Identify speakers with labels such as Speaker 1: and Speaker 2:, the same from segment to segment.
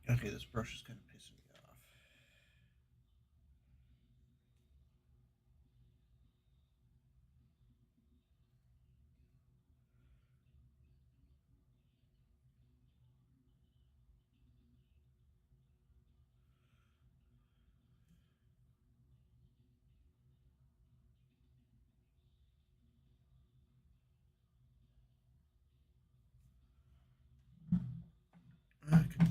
Speaker 1: Okay, this brush is kind of pissing me off. Okay.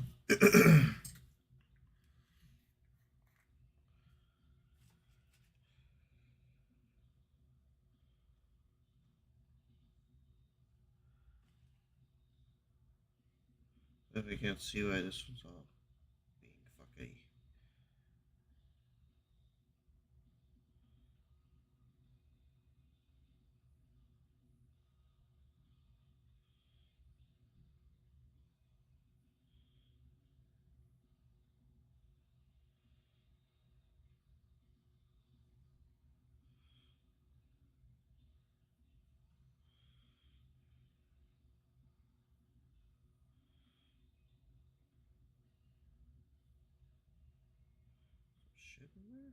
Speaker 1: If I can't see why this one's all being fucky. Shit in there?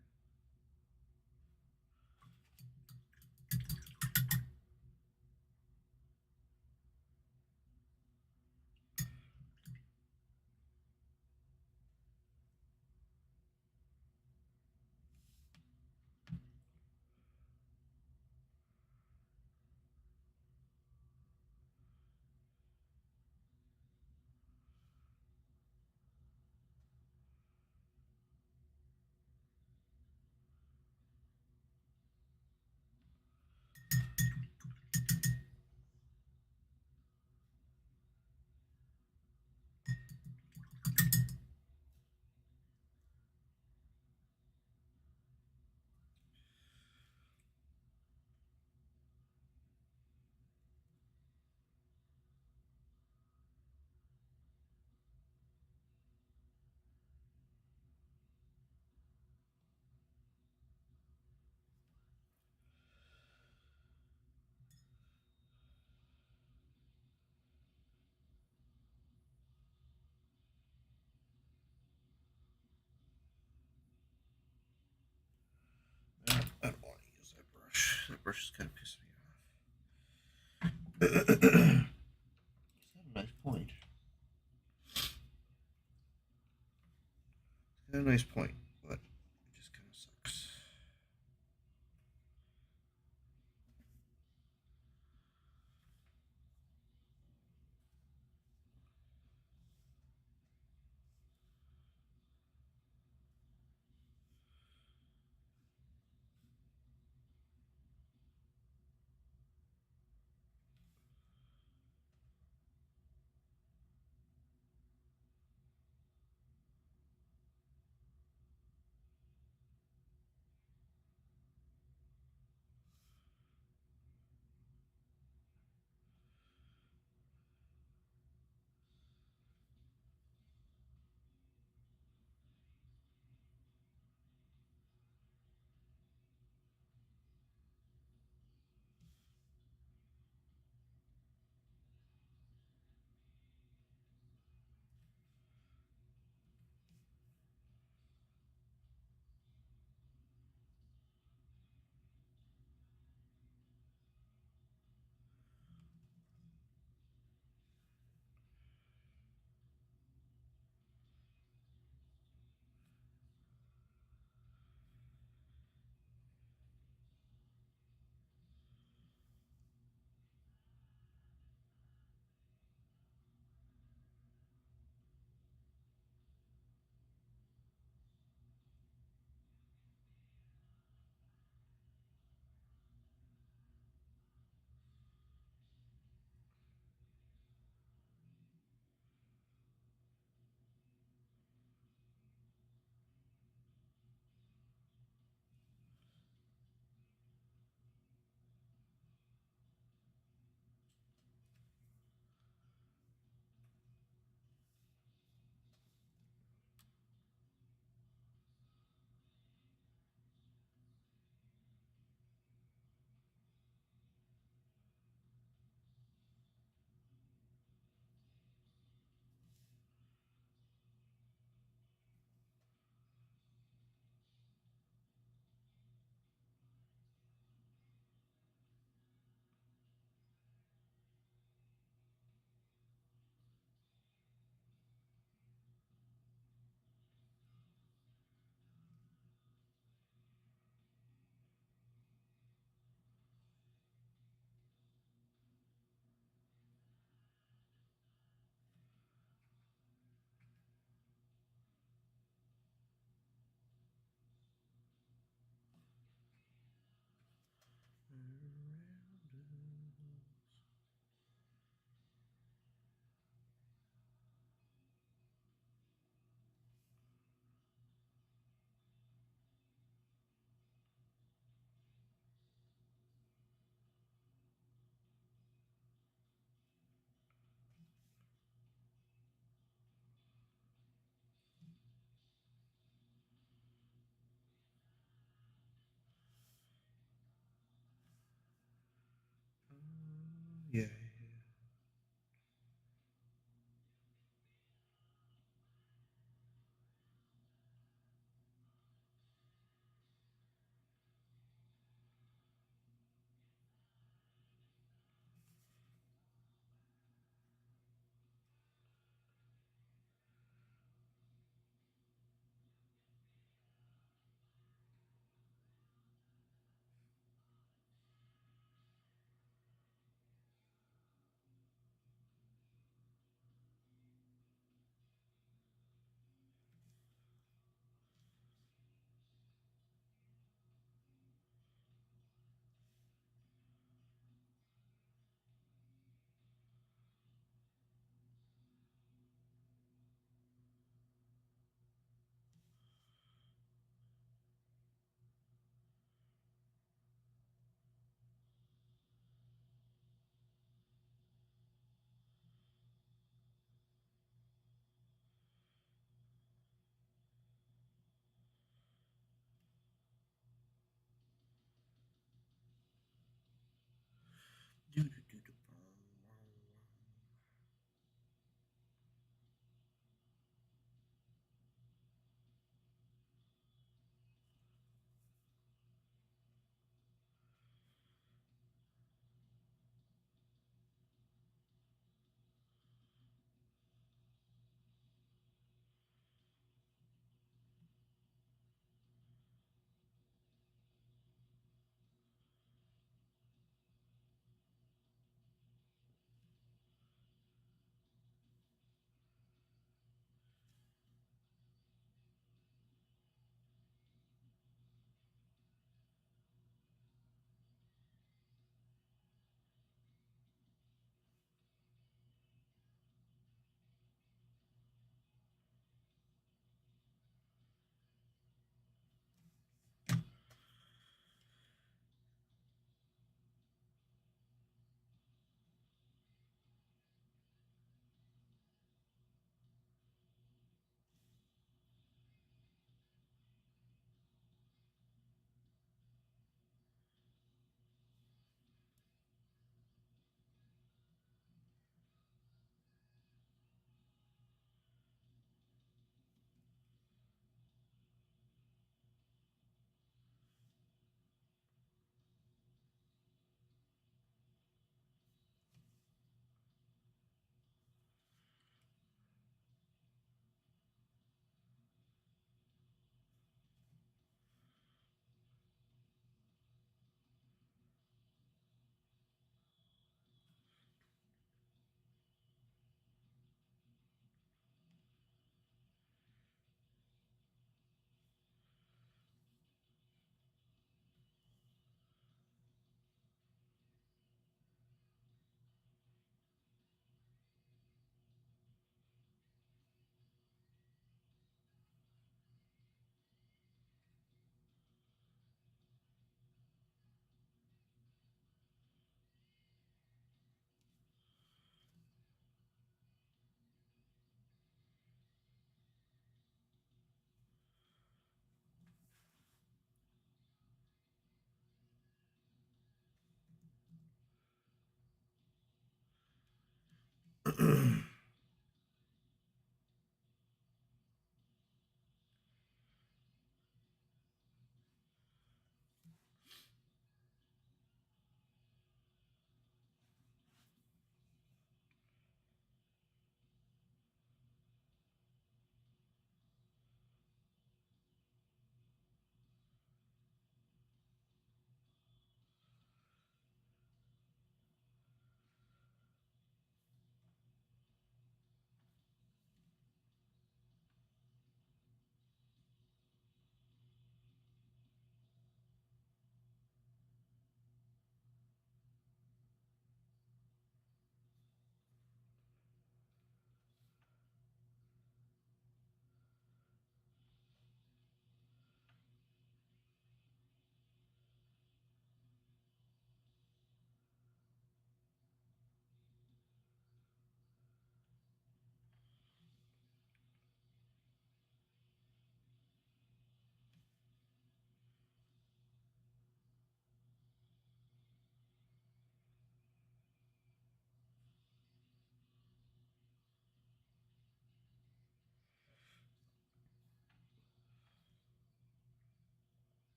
Speaker 1: I don't want to use that brush. That brush is kind of pissing me off. It's got a nice point. It's got a nice point, but it just kind of sucks. Yeah.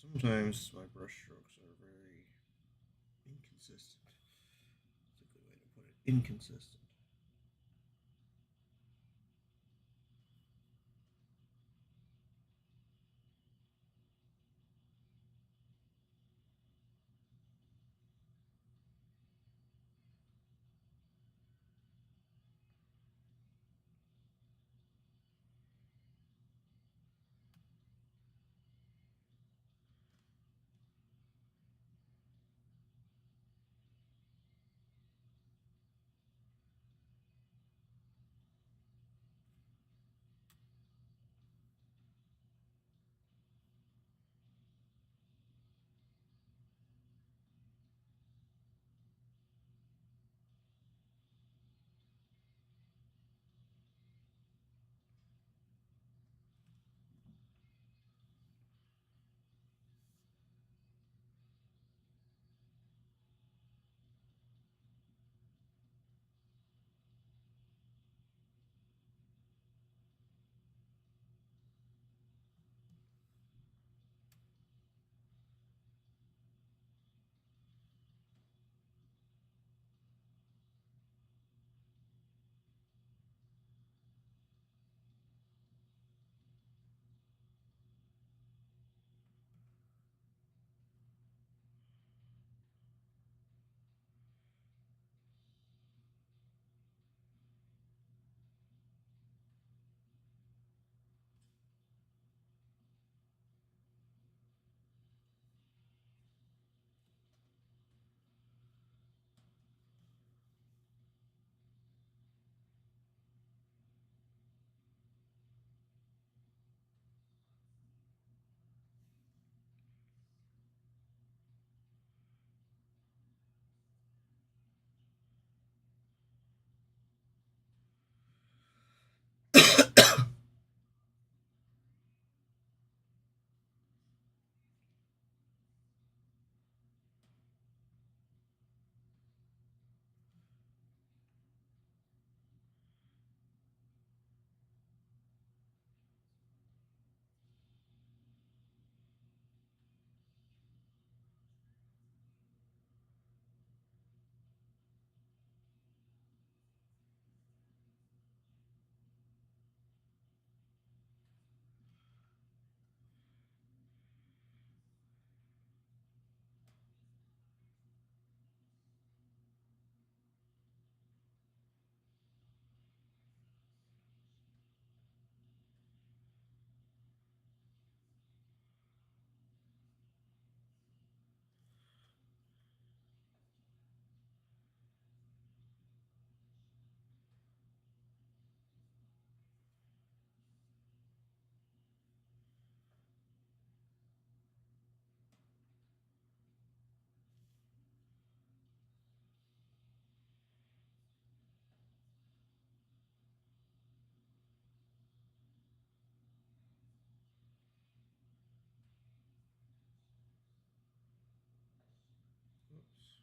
Speaker 1: Sometimes my brush strokes are very inconsistent. That's a good way to put it. Inconsistent. Oops.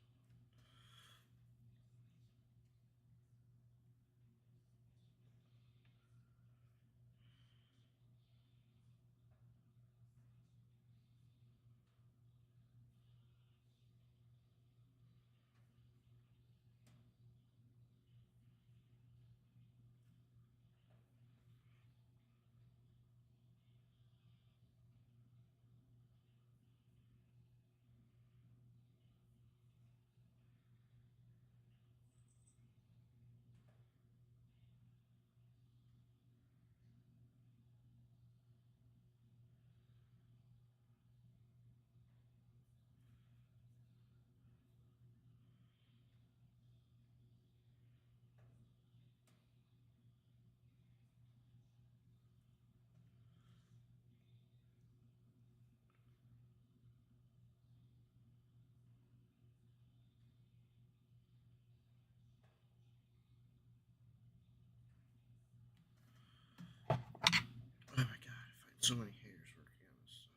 Speaker 1: Oh my god, I find so many hairs working on this stuff.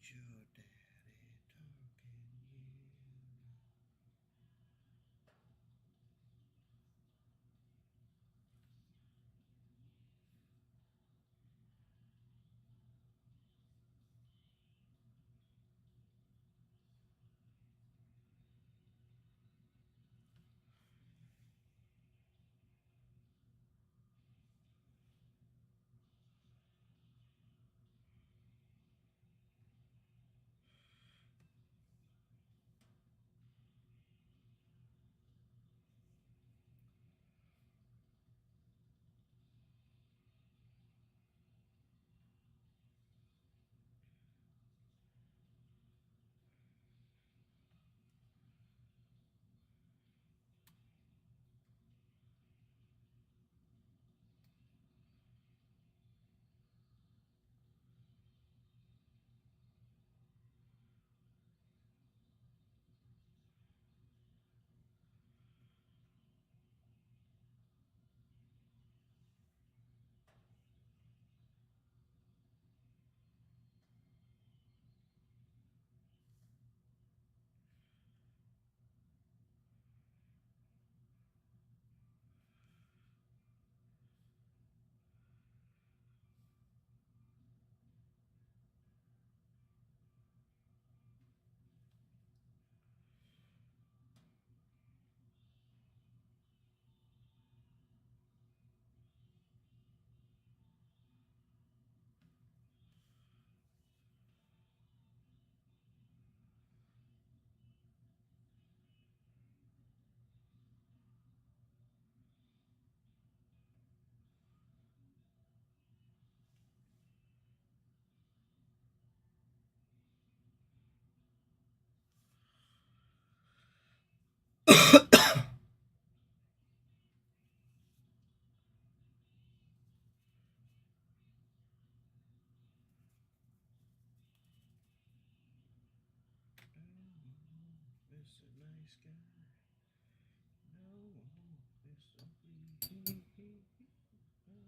Speaker 1: Ain't your daddy talking you? Mr. Nice Guy. No, Mr. Lee. No,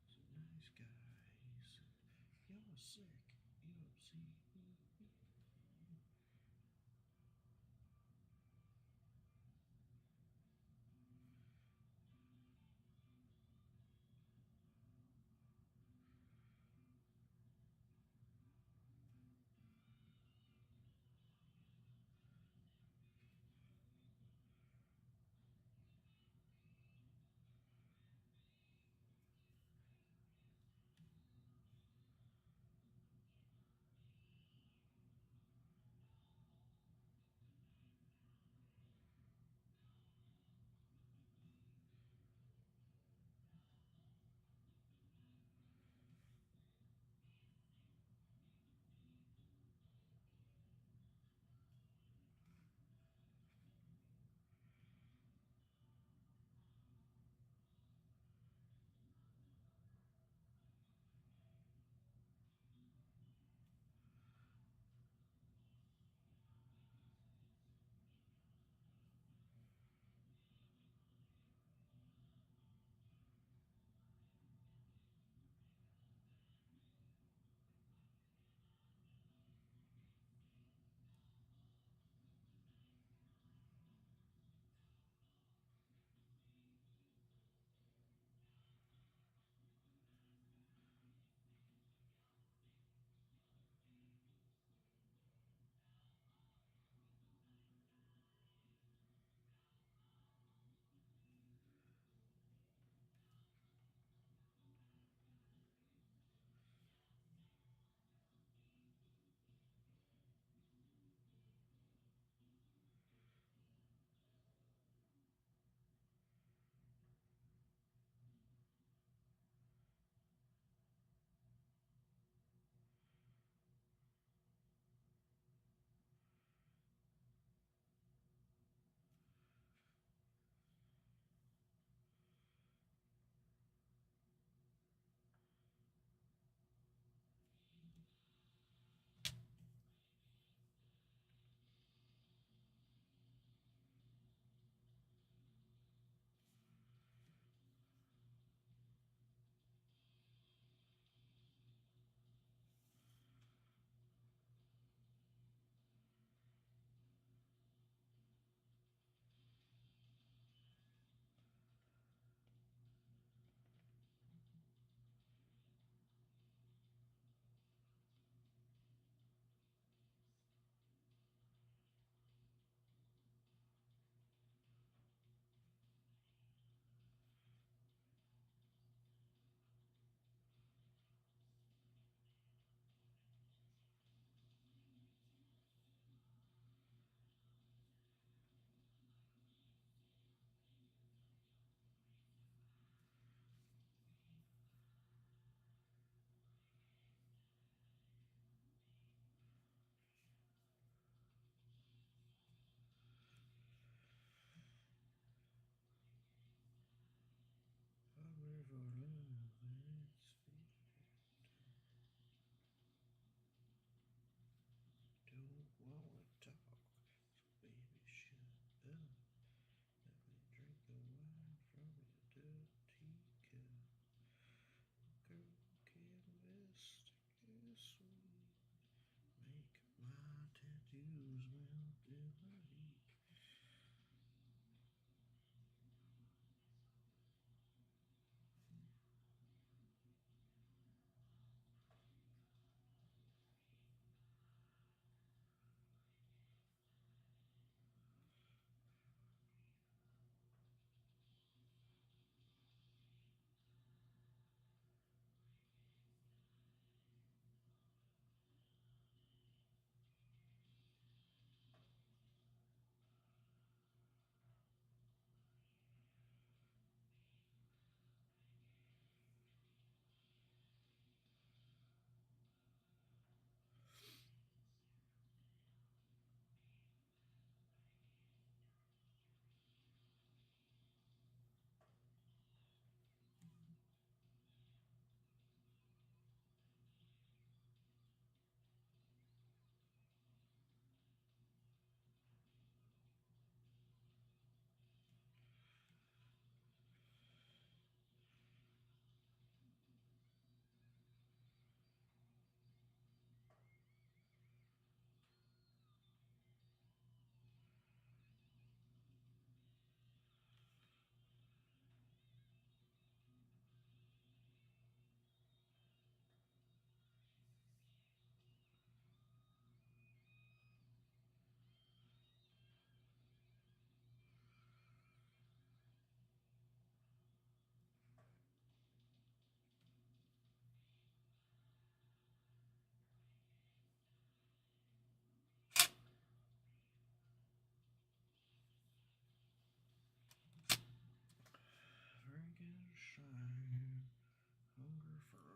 Speaker 1: Mr. Nice Guy. You're sick. You're sick.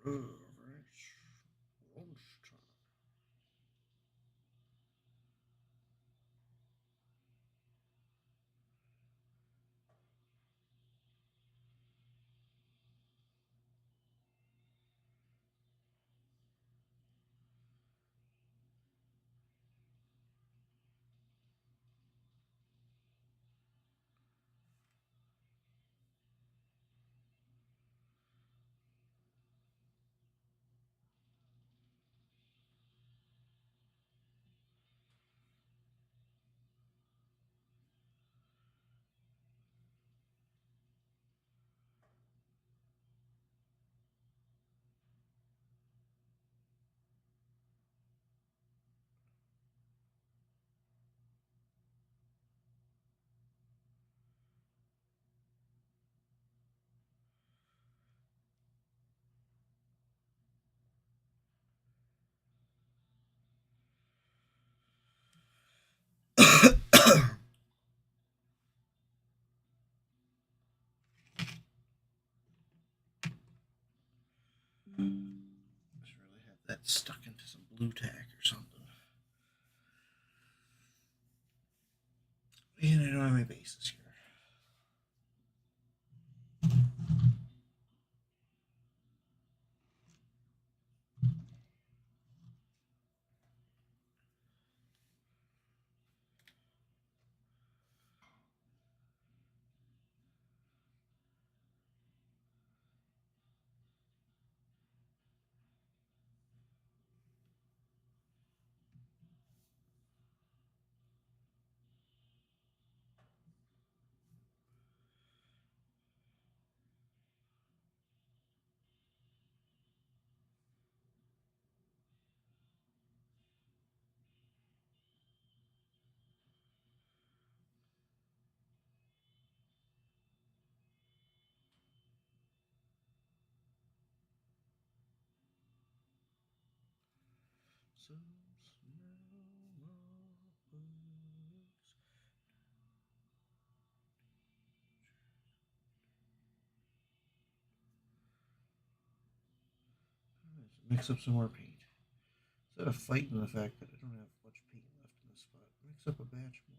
Speaker 1: forever. It's lunchtime. Just really have that stuck into some blue tack or something. And I don't have any bases here. Some smell books. Mix up some more paint. Instead of fighting the fact that I don't have much paint left in this spot, mix up a batch more.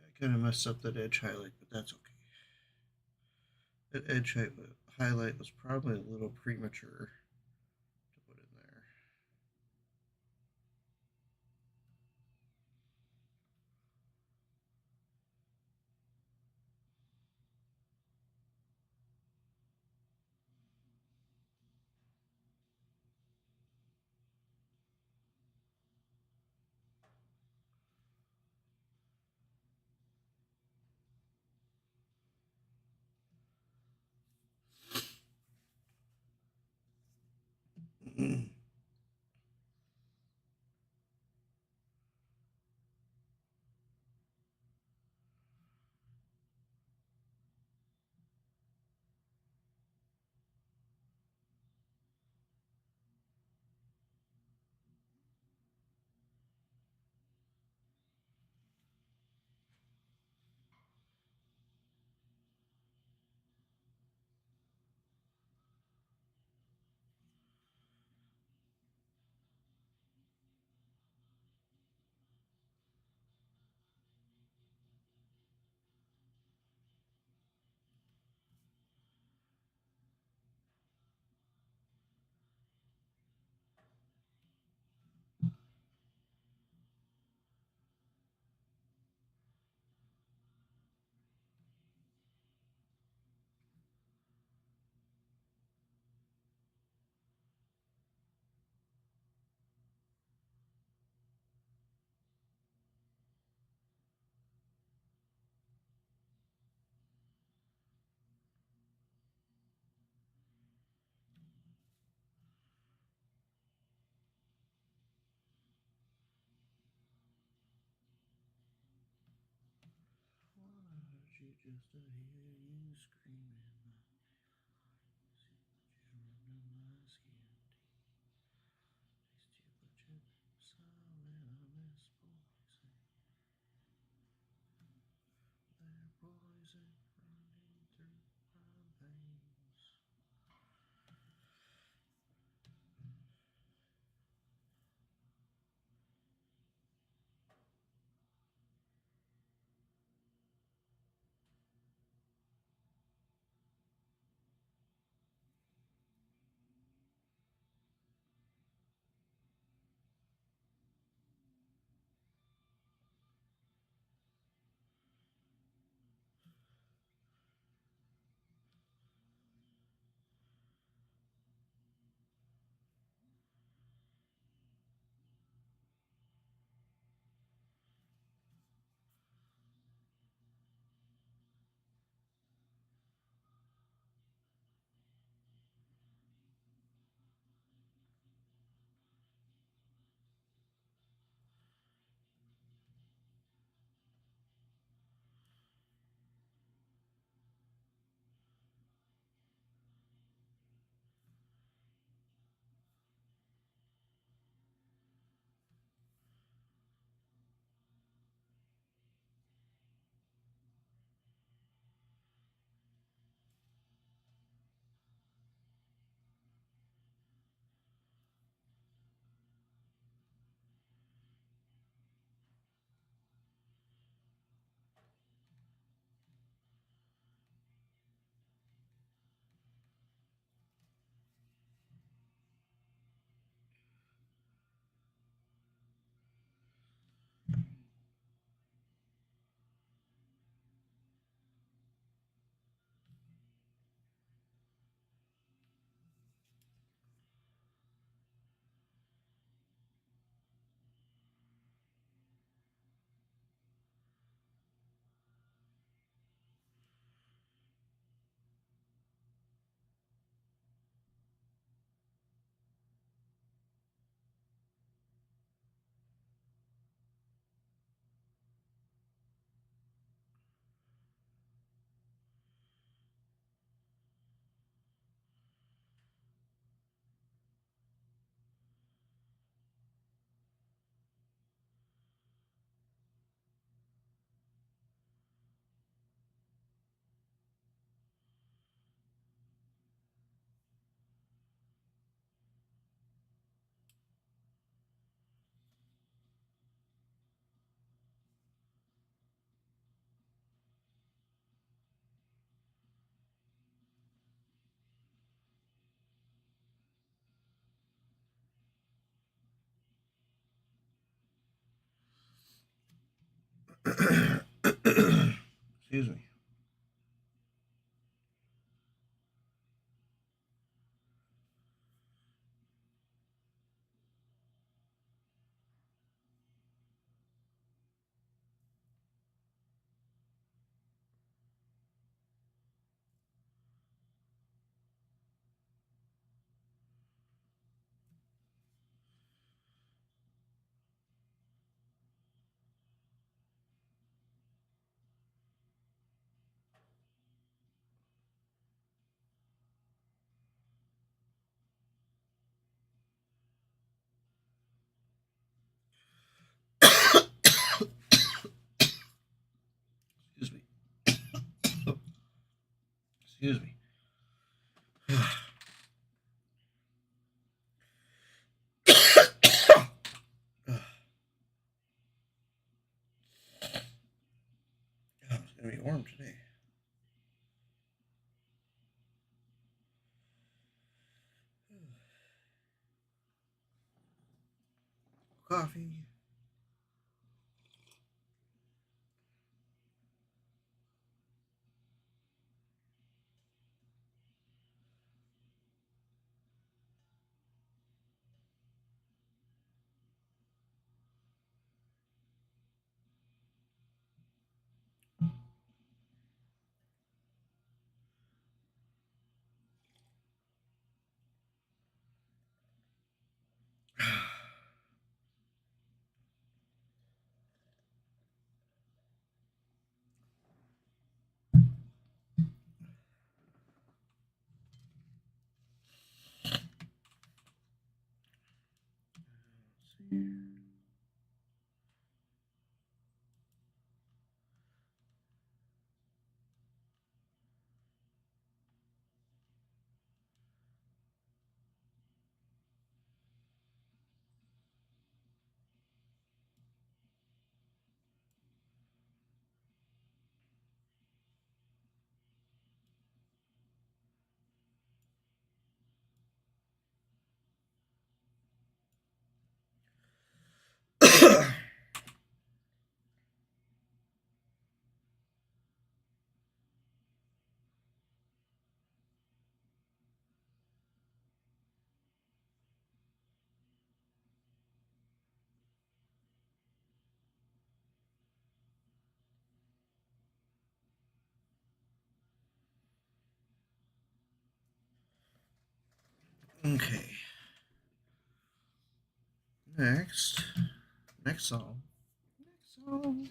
Speaker 1: I kind of messed up that edge highlight, but that's okay. That edge highlight was probably a little premature to put in there. just to hear you screaming. Under my skin. Taste you, but your lips are when I miss poison. Their poison running through my veins. Excuse me. Excuse me. Excuse me. God, it's gonna be warm today. Coffee. Okay. Next song. Next song.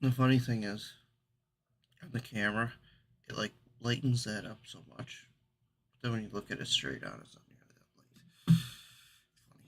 Speaker 1: The funny thing is, on the camera, it like lightens that up so much. But then when you look at it straight on, it's not nearly that light. Funny.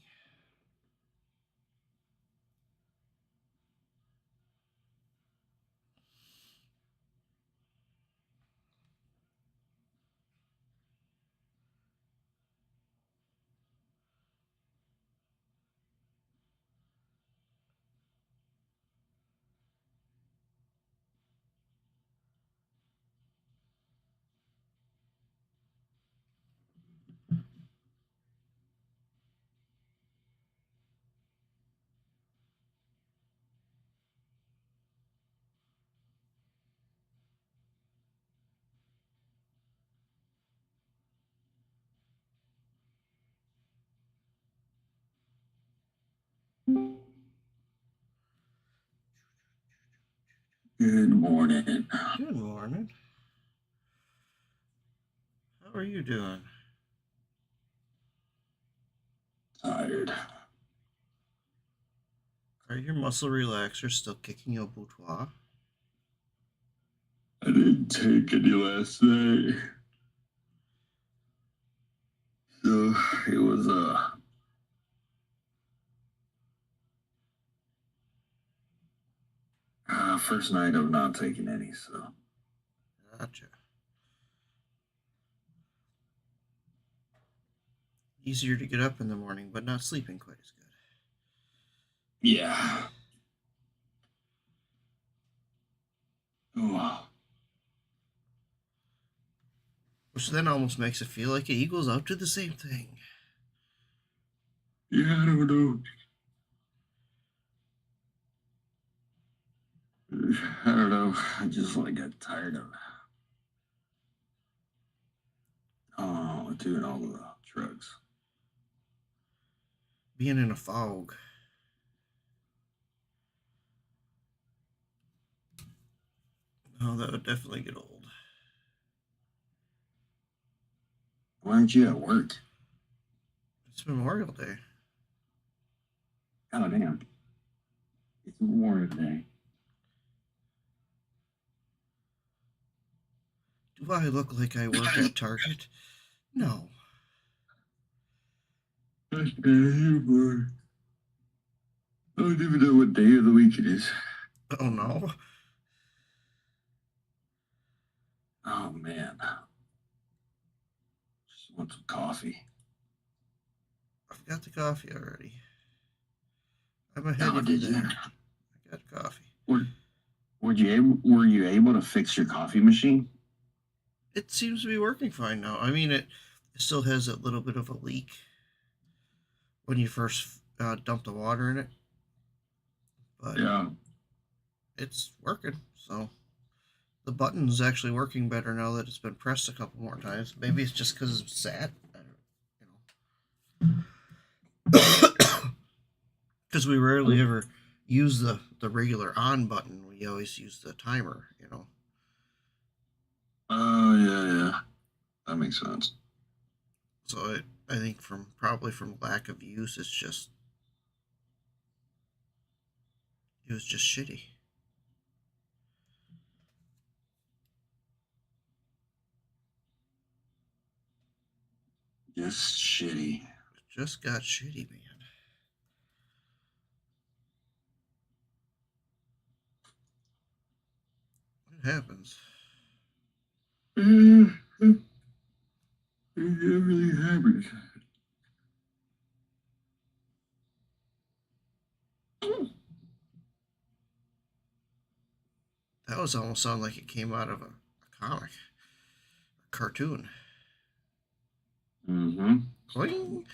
Speaker 2: Good morning.
Speaker 1: Good morning. How are you doing?
Speaker 2: Tired.
Speaker 1: Are your muscle relaxers still kicking your boudoir?
Speaker 2: I didn't take any last night. So it was first night of not taking any, so
Speaker 1: Gotcha. Easier to get up in the morning, but not sleeping quite as good.
Speaker 2: yeah. Oh,
Speaker 1: Which then almost makes it feel like it equals out to the same thing.
Speaker 2: yeah, I don't know. I don't know. I just like got tired of doing all the drugs.
Speaker 1: Being in a fog. Oh, that would definitely get old.
Speaker 2: Why aren't you at work?
Speaker 1: It's Memorial Day.
Speaker 2: Oh damn. It's Memorial Day.
Speaker 1: Do I look like I work at Target? No.
Speaker 2: I don't even know what day of the week it is.
Speaker 1: Oh no.
Speaker 2: Oh man. Just want some coffee.
Speaker 1: I've got the coffee already. I'm ahead
Speaker 2: Oh,
Speaker 1: of you
Speaker 2: did you?
Speaker 1: there. I got coffee.
Speaker 2: Were you able to fix your coffee machine?
Speaker 1: It seems to be working fine now. I mean, it still has a little bit of a leak when you first dump the water in it, but
Speaker 2: Yeah.
Speaker 1: it's working. So the button's actually working better now that it's been pressed a couple more times. Maybe it's just because it's sat. Because we rarely ever use the regular on button. We always use the timer.
Speaker 2: Oh yeah. That makes sense.
Speaker 1: So I think probably from lack of use, it was just shitty.
Speaker 2: Just shitty.
Speaker 1: It just got shitty, man. happens.
Speaker 2: It really happens.
Speaker 1: That was almost sound like it came out of a comic, a cartoon.
Speaker 2: Mm-hmm.
Speaker 1: Cling.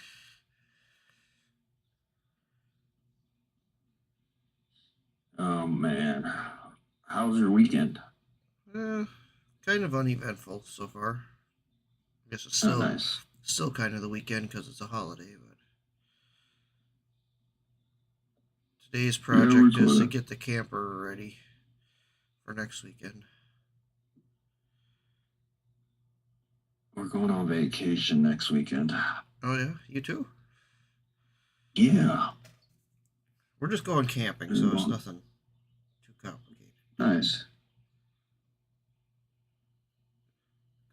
Speaker 2: Oh man, how was your weekend?
Speaker 1: Kind of uneventful so far. I guess it's
Speaker 2: Oh, nice.
Speaker 1: still kind of the weekend because it's a holiday. But today's
Speaker 2: Yeah, we're
Speaker 1: project is to get the camper ready for next weekend.
Speaker 2: We're going on vacation next weekend.
Speaker 1: Oh yeah, you too.
Speaker 2: Yeah.
Speaker 1: We're just going camping, so it's nothing too complicated.
Speaker 2: Nice.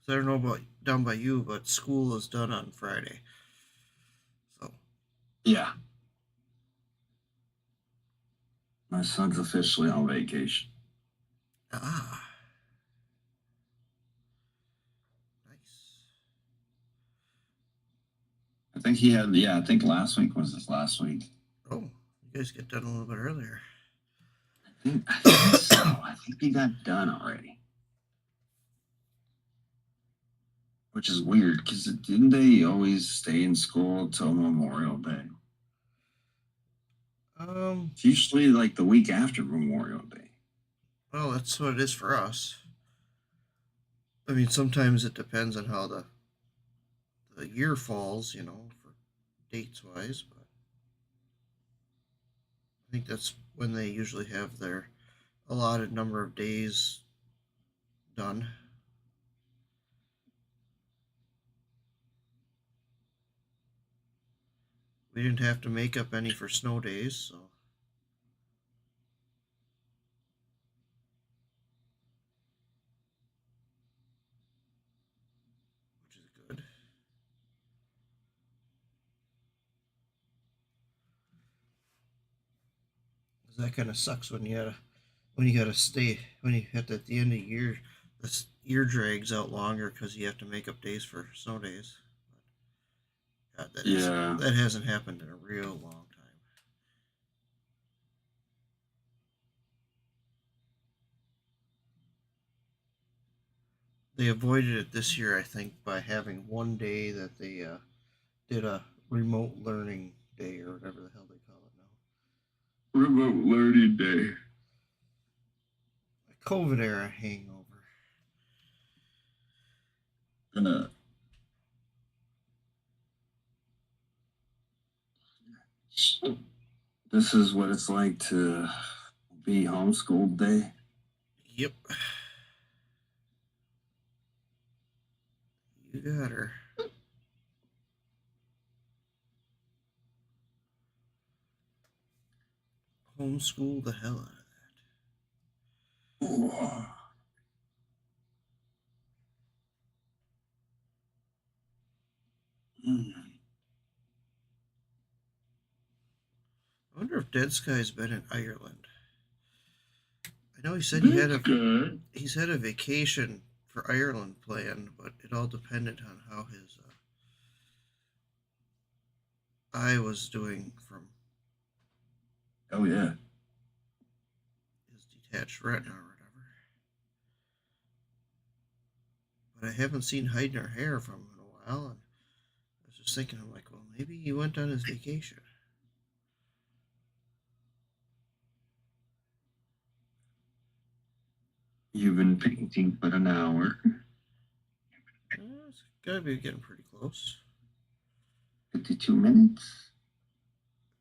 Speaker 1: I don't know about down by you, but school is done on Friday. So
Speaker 2: Yeah. My son's officially on vacation.
Speaker 1: nice.
Speaker 2: I think last week was his last week.
Speaker 1: Oh, you guys get done a little bit earlier.
Speaker 2: I think so. I think he got done already. Which is weird, because didn't they always stay in school till Memorial Day? It's usually like the week after Memorial Day.
Speaker 1: Well, that's what it is for us. I mean, sometimes it depends on how the year falls, for dates wise, but I think that's when they usually have their allotted number of days done. We didn't have to make up any for snow days, so which is good. That kind of sucks when you gotta stay when you have to, at the end of the year. This year drags out longer because you have to make up days for snow days. God, that hasn't happened in a real long time. They avoided it this year, I think, by having one day that they did a remote learning day or whatever the hell they call it now.
Speaker 2: Remote learning day.
Speaker 1: A COVID era hangover.
Speaker 2: This is what it's like to be homeschooled day.
Speaker 1: Yep. You got her. Homeschool the hell out of that.
Speaker 2: Ooh.
Speaker 1: I wonder if Dead Sky's been in Ireland. I know he said he's had a vacation for Ireland planned, but it all depended on how his eye was doing from.
Speaker 2: Oh yeah.
Speaker 1: His detached retina or whatever. But I haven't seen hide nor hair from him in a while, and I was just thinking, I'm like, well, maybe he went on his vacation.
Speaker 2: You've been painting for an hour.
Speaker 1: It's gotta be getting pretty close.
Speaker 2: 52 minutes.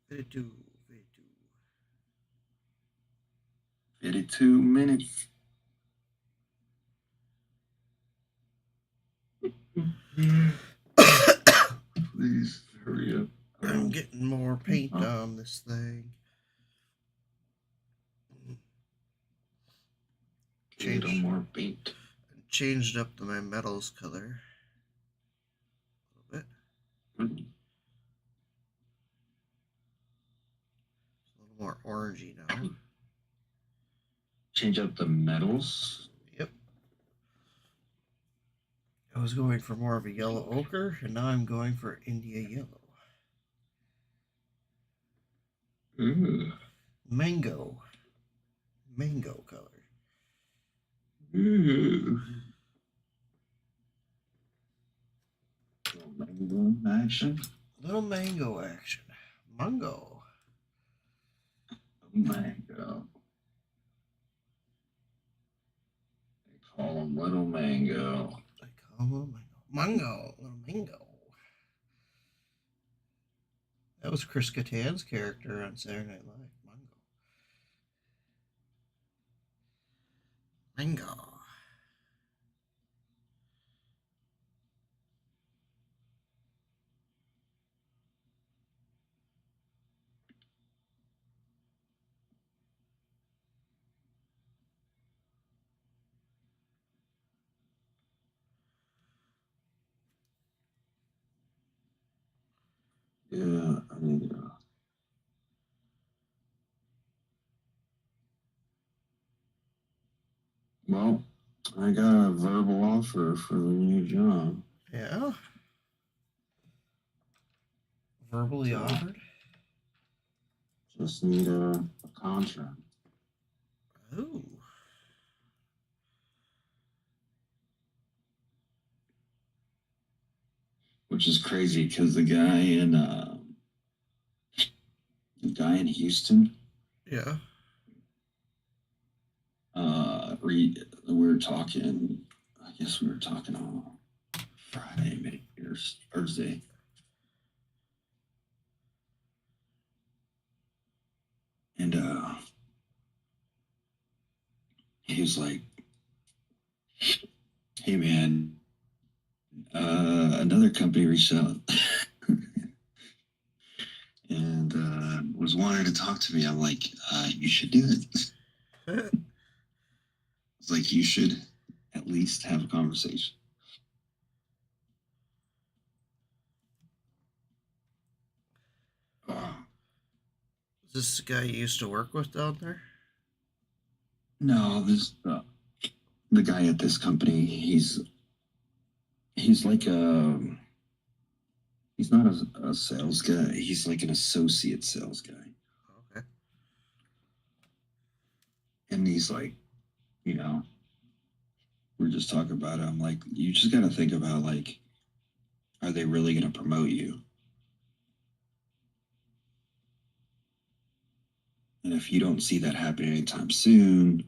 Speaker 1: 52.
Speaker 2: 52 minutes. Please hurry up.
Speaker 1: I'm getting more paint on this thing.
Speaker 2: Changed more paint.
Speaker 1: Changed up my metals color a little bit. It's a little more orangey now.
Speaker 2: Change up the metals.
Speaker 1: I was going for more of a yellow ochre, and now I'm going for India yellow.
Speaker 2: Ooh.
Speaker 1: Mango color.
Speaker 2: Ooh. Little mango action.
Speaker 1: Little mango action. Mango.
Speaker 2: Mango. They call him Little Mango.
Speaker 1: I call him Mango. Little mango. That was Chris Kattan's character on Saturday Night Live. Mango.
Speaker 2: Yeah, I mean, well, I got a verbal offer for the new job.
Speaker 1: Yeah. Verbally
Speaker 2: So,
Speaker 1: offered.
Speaker 2: just need a contract.
Speaker 1: Oh.
Speaker 2: Which is crazy because the guy in Houston,
Speaker 1: Yeah.
Speaker 2: we were talking. I guess we were talking on Friday, maybe, or Thursday. And he was like, "Hey man, another company reached out and was wanting to talk to me." I'm like, "You should do it." It's like you should at least have a conversation.
Speaker 1: Is this the guy you used to work with down there?
Speaker 2: No, this the guy at this company. He's like he's not a sales guy. He's like an associate sales guy.
Speaker 1: Okay.
Speaker 2: And he's like, you know, we're just talking about it. I'm like, you just got to think about like, are they really going to promote you? And if you don't see that happen anytime soon,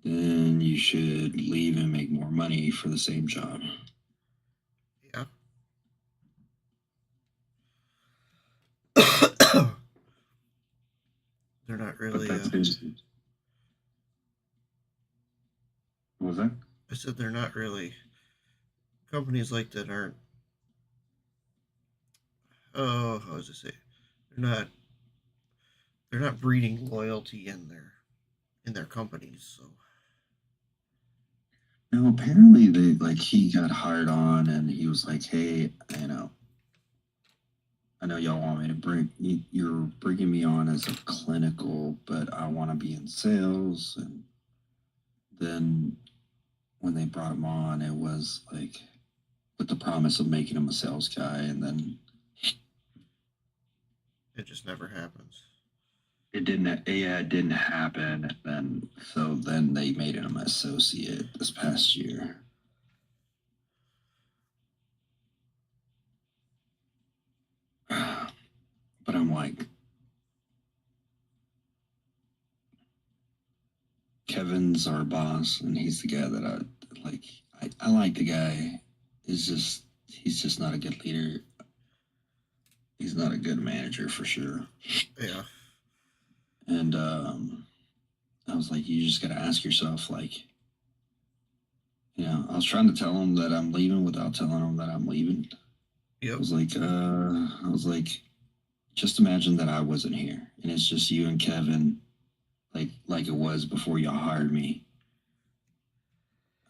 Speaker 2: then you should leave and make more money for the same job.
Speaker 1: Yeah. They're not really.
Speaker 2: But that's what was that?
Speaker 1: I said they're not really. Companies like that aren't. Oh, how does it say? They're not. They're not breeding loyalty in their companies. So.
Speaker 2: No, apparently they like he got hired on and he was like, hey, I know y'all want me to you're bringing me on as a clinical, but I want to be in sales. And then when they brought him on, it was like with the promise of making him a sales guy. And then
Speaker 1: It just never happens.
Speaker 2: it didn't happen. And then they made him an associate this past year. But I'm like, Kevin's our boss, and he's the guy that I like. I like the guy. He's just not a good leader. He's not a good manager for sure.
Speaker 1: Yeah.
Speaker 2: And I was like, you just got to ask yourself, like, I was trying to tell him that I'm leaving without telling him that I'm leaving.
Speaker 1: Yep.
Speaker 2: I was like, just imagine that I wasn't here, and it's just you and Kevin, like it was before y'all hired me.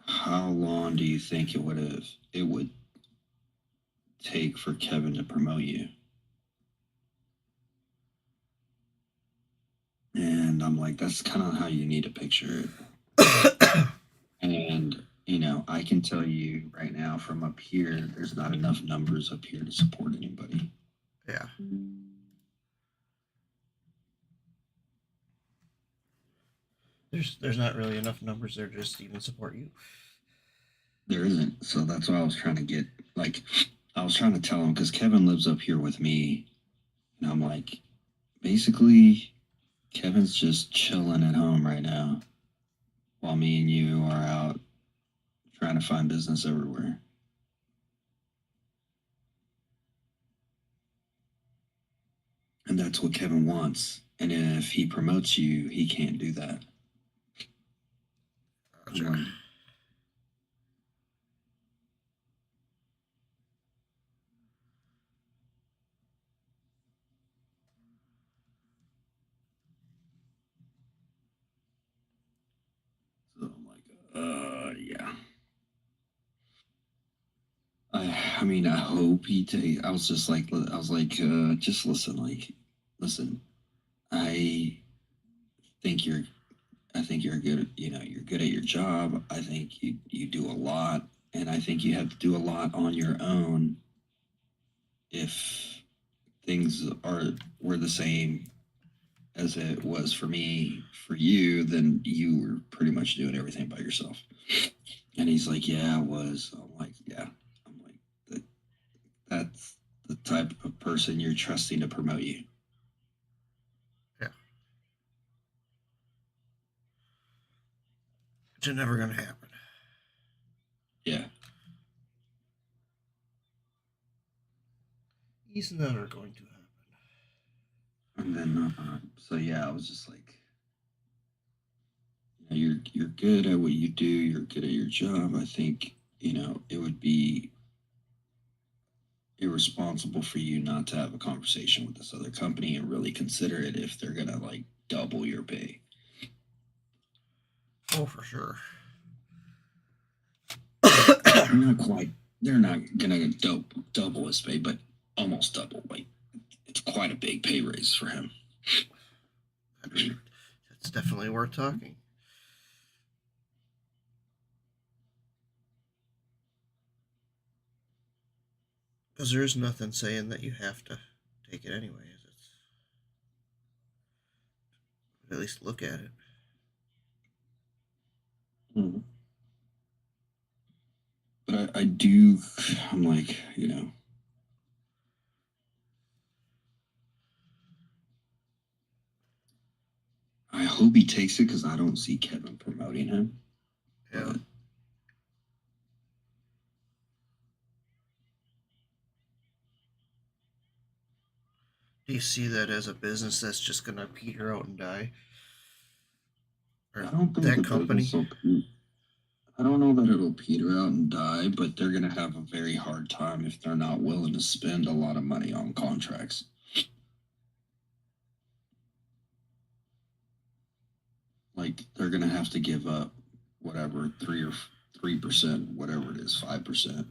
Speaker 2: How long do you think it would take for Kevin to promote you? And I'm like, that's kind of how you need to picture it. And I can tell you right now from up here, there's not enough numbers up here to support anybody.
Speaker 1: Yeah. There's not really enough numbers there to just even support you.
Speaker 2: There isn't. So that's why I was trying to get, like, I was trying to tell him because Kevin lives up here with me. And I'm like, basically, Kevin's just chilling at home right now while me and you are out trying to find business everywhere. And that's what Kevin wants. And if he promotes you, he can't do that.
Speaker 1: Gotcha.
Speaker 2: Like, so I'm like, yeah. I mean, I hope he take. I was like, just listen. I think you're, I think you're good. You're good at your job. I think you do a lot, and I think you have to do a lot on your own. If things were the same as it was for me, for you, then you were pretty much doing everything by yourself. And he's like, yeah, I was. I'm like, yeah. I'm like, that's the type of person you're trusting to promote you.
Speaker 1: Yeah. It's never gonna happen.
Speaker 2: Yeah.
Speaker 1: It's never going to happen.
Speaker 2: And then, so yeah, I was just like, you're good at what you do. You're good at your job. I think it would be irresponsible for you not to have a conversation with this other company and really consider it if they're gonna like double your pay.
Speaker 1: Oh, for sure.
Speaker 2: Not quite. They're not gonna double his pay, but almost double. Like it's quite a big pay raise for him.
Speaker 1: It's definitely worth talking. Because there's nothing saying that you have to take it anyways. It's at least look at it.
Speaker 2: Mm-hmm. But I do. I'm like, I hope he takes it because I don't see Kevin promoting him.
Speaker 1: Yeah.
Speaker 2: But
Speaker 1: Do you see that as a business that's just gonna peter out and die? Or
Speaker 2: I don't think
Speaker 1: that
Speaker 2: the
Speaker 1: company?
Speaker 2: business will. I don't know that it'll peter out and die, but they're gonna have a very hard time if they're not willing to spend a lot of money on contracts. Like they're gonna have to give up whatever 3%, whatever it is, 5%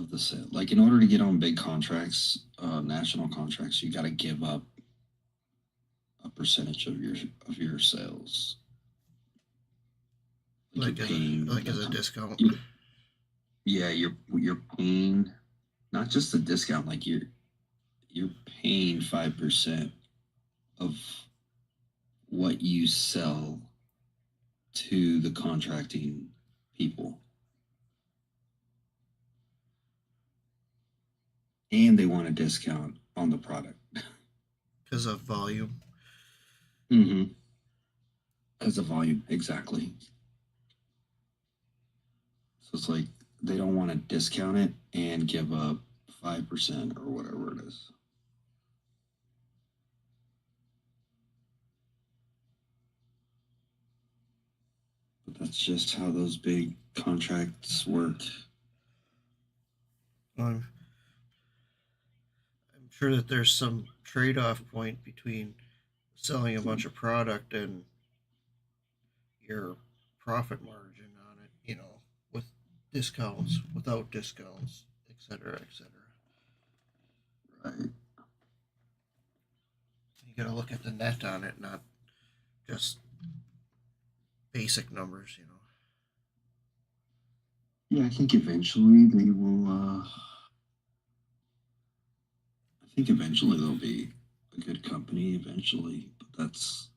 Speaker 2: of the sale. Like in order to get on big contracts, national contracts, you got to give up a percentage of your sales.
Speaker 1: Like as a discount.
Speaker 2: Yeah, you're paying not just a discount. Like you're paying 5% of what you sell to the contracting people. And they want a discount on the product.
Speaker 1: Because of volume.
Speaker 2: Mm-hmm. Because of volume, exactly. So it's like they don't want to discount it and give up 5% or whatever it is. But that's just how those big contracts work.
Speaker 1: I'm sure that there's some trade-off point between selling a bunch of product and your profit margin on it, with discounts, without discounts, etc., etc.
Speaker 2: Right.
Speaker 1: You got to look at the net on it, not just basic numbers.
Speaker 2: Yeah, I think eventually they will. I think eventually they'll be a good company. Eventually, but that's.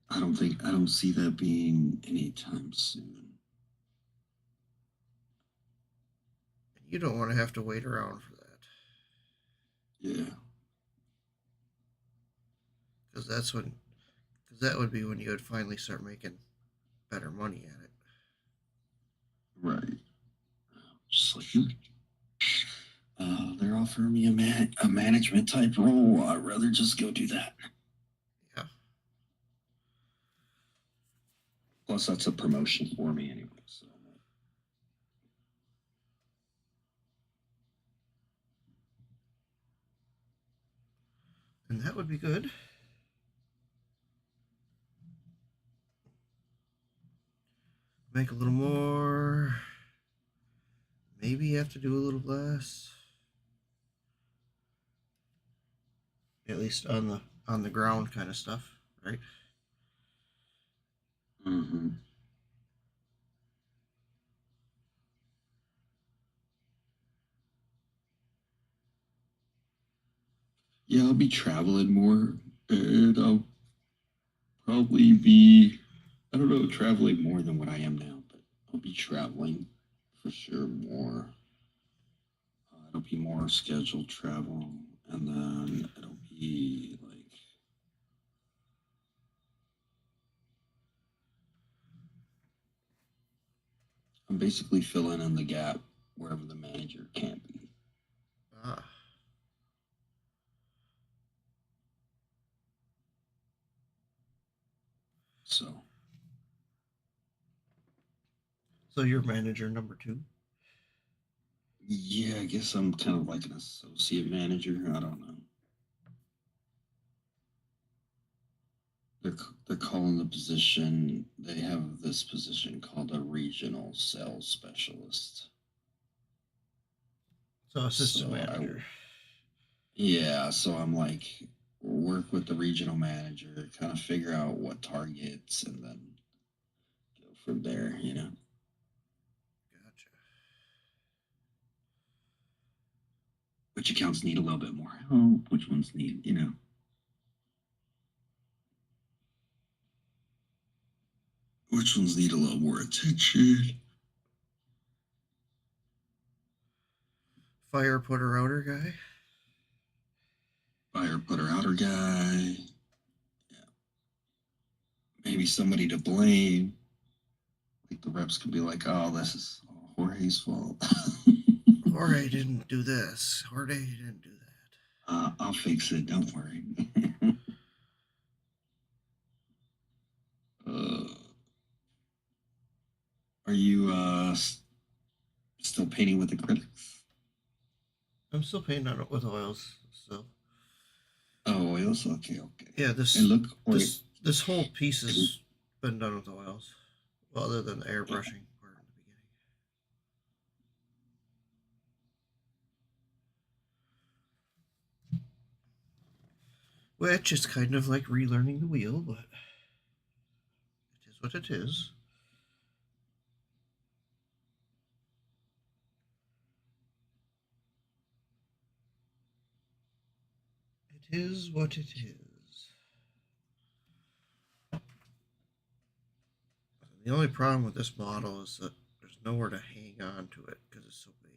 Speaker 2: I don't see that being anytime soon.
Speaker 1: You don't want to have to wait around for that.
Speaker 2: Yeah.
Speaker 1: Because that would be when you would finally start making better money at it.
Speaker 2: Right. Just like they're offering me a management type role. I'd rather just go do that.
Speaker 1: Yeah.
Speaker 2: Plus, that's a promotion for me anyway. So.
Speaker 1: And that would be good. Make a little more. Maybe you have to do a little less. At least on the ground kind of stuff, right?
Speaker 2: Mm-hmm. Yeah, I'll be traveling more, and I'll probably be, I don't know, traveling more than what I am now, but I'll be traveling for sure more. It'll be more scheduled travel, and then it'll be like, I'm basically filling in the gap wherever the manager can't be.
Speaker 1: Ah.
Speaker 2: So,
Speaker 1: So you're manager number 2?
Speaker 2: yeah, I guess I'm kind of like an associate manager. I don't know. They're calling the position, they have this position called a regional sales specialist.
Speaker 1: So assistant
Speaker 2: So
Speaker 1: manager.
Speaker 2: yeah, so I'm like work with the regional manager, kind of figure out what targets, and then go from there.
Speaker 1: Gotcha.
Speaker 2: Which accounts need a little bit more help, which ones need. Which ones need a little more attention.
Speaker 1: Fire putter outer guy.
Speaker 2: Fire putter outer guy. Yeah. Maybe somebody to blame. Like the reps could be like, oh, this is Jorge's fault.
Speaker 1: Jorge didn't do this. Jorge didn't do that.
Speaker 2: I'll fix it. Don't worry. uh, are you still painting with acrylics?
Speaker 1: I'm still painting on it with oils. So
Speaker 2: Oh, oils. Okay, okay.
Speaker 1: yeah,
Speaker 2: And look,
Speaker 1: this whole piece has been done with oils. Well, other than the airbrushing part in the beginning. Which is kind of like relearning the wheel, but it is what it is. It is what it is. The only problem with this model is that there's nowhere to hang on to it because it's so big.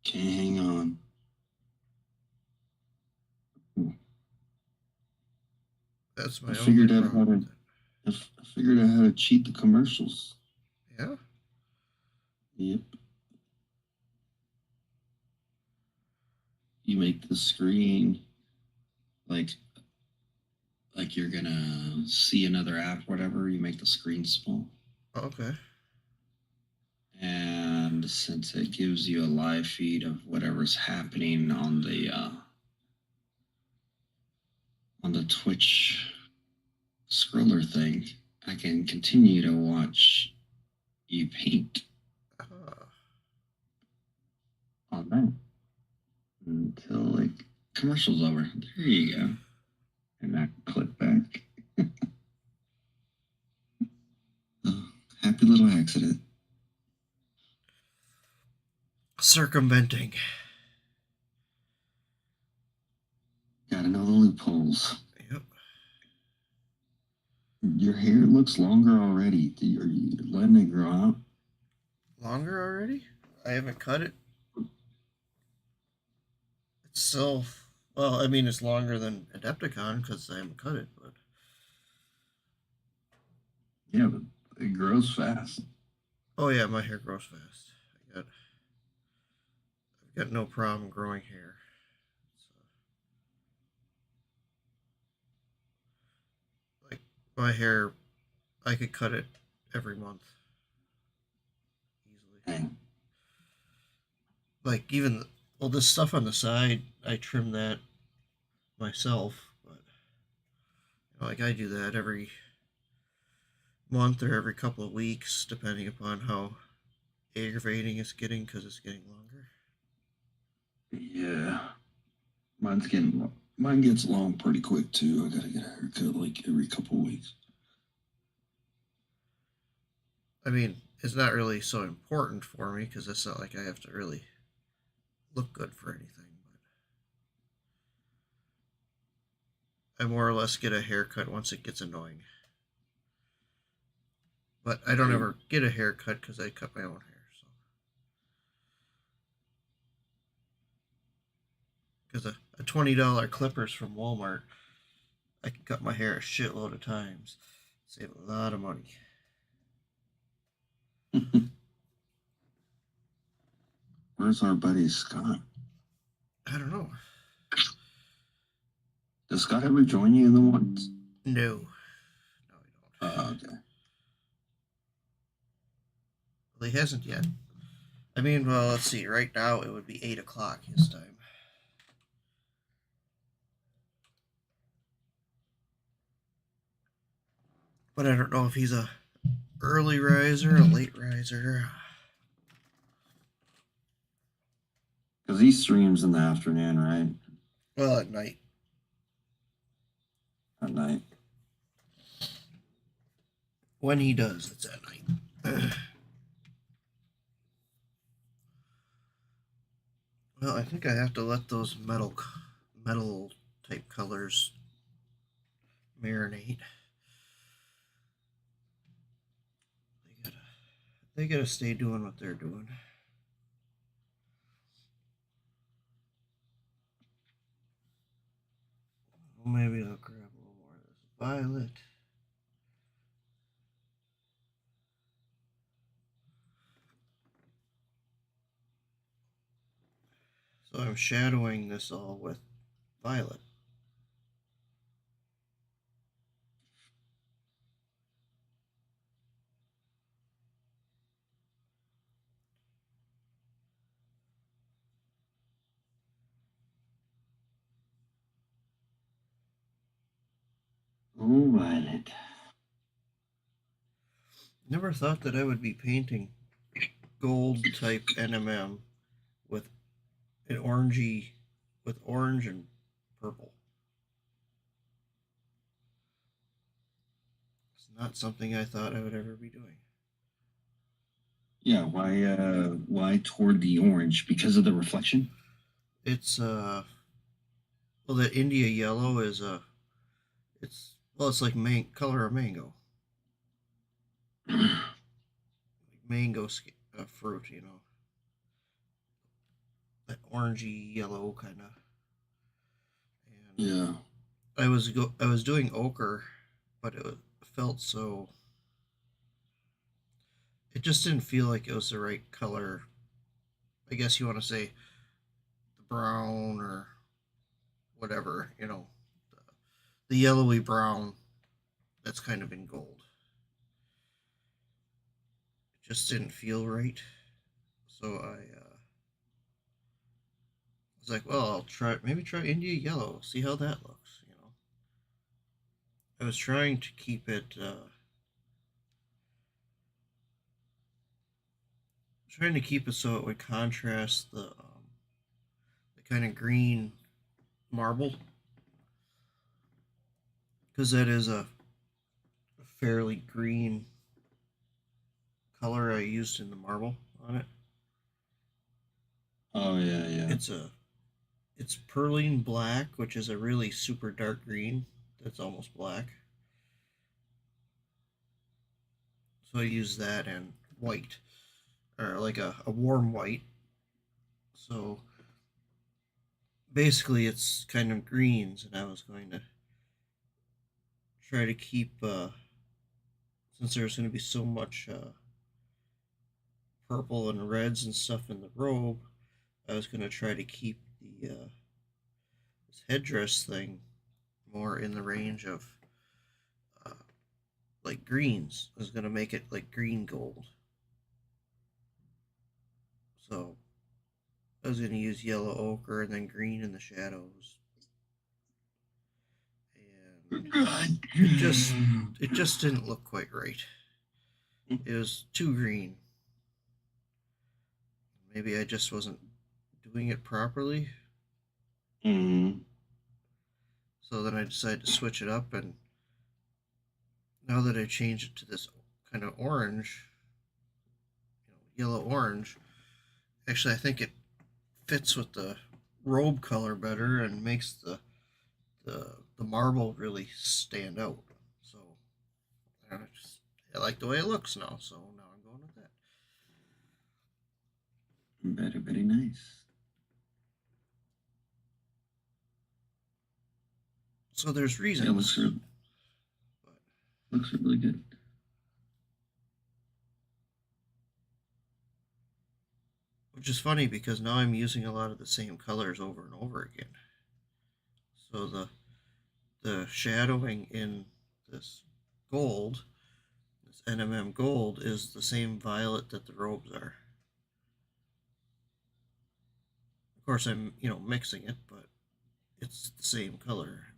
Speaker 2: can't hang on.
Speaker 1: That's
Speaker 2: I
Speaker 1: my only
Speaker 2: figured out how
Speaker 1: problem
Speaker 2: to.
Speaker 1: with it.
Speaker 2: I figured out how to cheat the commercials.
Speaker 1: Yeah?
Speaker 2: Yep. You make the screen like you're gonna see another app, whatever. You make the screen small,
Speaker 1: Okay.
Speaker 2: and since it gives you a live feed of whatever's happening on the Twitch scroller thing, I can continue to watch you paint
Speaker 1: Ah.
Speaker 2: on that until like commercial's over. There you go. And I click back. Happy little accident.
Speaker 1: Circumventing.
Speaker 2: Gotta know the loopholes.
Speaker 1: Yep.
Speaker 2: Your hair looks longer already. Are you letting it grow out?
Speaker 1: Longer already? I haven't cut it. It's still, well, I mean, it's longer than Adepticon because I haven't cut it, but.
Speaker 2: Yeah, but it grows fast.
Speaker 1: Oh yeah, my hair grows fast. I've got no problem growing hair. So, like my hair, I could cut it every month easily.
Speaker 2: Dang.
Speaker 1: Like even well, this stuff on the side, I trim that myself, but like I do that every month or every couple of weeks, depending upon how aggravating it's getting because it's getting longer.
Speaker 2: Yeah. Mine gets long pretty quick too. I gotta get a haircut like every couple weeks.
Speaker 1: I mean, it's not really so important for me because it's not like I have to really look good for anything. But I more or less get a haircut once it gets annoying. But I don't ever get a haircut because I cut my own hair. So, because a $20 clippers from Walmart, I can cut my hair a shitload of times, save a lot of money.
Speaker 2: Where's our buddy Scott?
Speaker 1: I don't know.
Speaker 2: Does Scott ever join you in the ones?
Speaker 1: No, he don't.
Speaker 2: Okay.
Speaker 1: Well, he hasn't yet. I mean, well, let's see. Right now, it would be 8 o'clock his time. But I don't know if he's a early riser, a late riser.
Speaker 2: Because he streams in the afternoon, right?
Speaker 1: Well, at night.
Speaker 2: At night.
Speaker 1: When he does, it's at night. Well, I think I have to let those metal type colors marinate. They gotta stay doing what they're doing. Well, maybe I'll grab a little more of this violet. So I'm shadowing this all with violet.
Speaker 2: Oh, violet.
Speaker 1: Never thought that I would be painting gold type NMM with an orangey, with orange and purple. It's not something I thought I would ever be doing.
Speaker 2: Yeah, why toward the orange? Because of the reflection?
Speaker 1: It's well, that India yellow is it's like color of mango, mango fruit, you know, that orangey yellow kind of.
Speaker 2: Yeah.
Speaker 1: I was doing ochre, but it felt so. It just didn't feel like it was the right color. I guess you want to say the brown or whatever, you know, the yellowy brown that's kind of in gold. It just didn't feel right. So I was like, well, I'll try India yellow, see how that looks, you know. I was trying to keep it so it would contrast the kind of green marble, because that is a fairly green color I used in the marble on it.
Speaker 2: Oh yeah, yeah.
Speaker 1: It's perline black, which is a really super dark green that's almost black. So I use that and white, or like a warm white. So basically, it's kind of greens, and I was going to try to keep, since there's going to be so much purple and reds and stuff in the robe, I was going to try to keep the this headdress thing more in the range of uh, like greens. I was going to make it like green gold. So I was going to use yellow ochre and then green in the shadows. And it just didn't look quite right. It was too green. Maybe I just wasn't doing it properly.
Speaker 2: Mm-hmm.
Speaker 1: So then I decided to switch it up, and now that I changed it to this kind of orange, yellow orange, actually I think it fits with the robe color better and makes the marble really stand out. So I like the way it looks now. So now I'm going with that.
Speaker 2: Very, very nice.
Speaker 1: So there's reasons.
Speaker 2: Yeah, looks really good.
Speaker 1: Which is funny because now I'm using a lot of the same colors over and over again. So the shadowing in this gold, this NMM gold, is the same violet that the robes are. Of course, I'm mixing it, but it's the same color.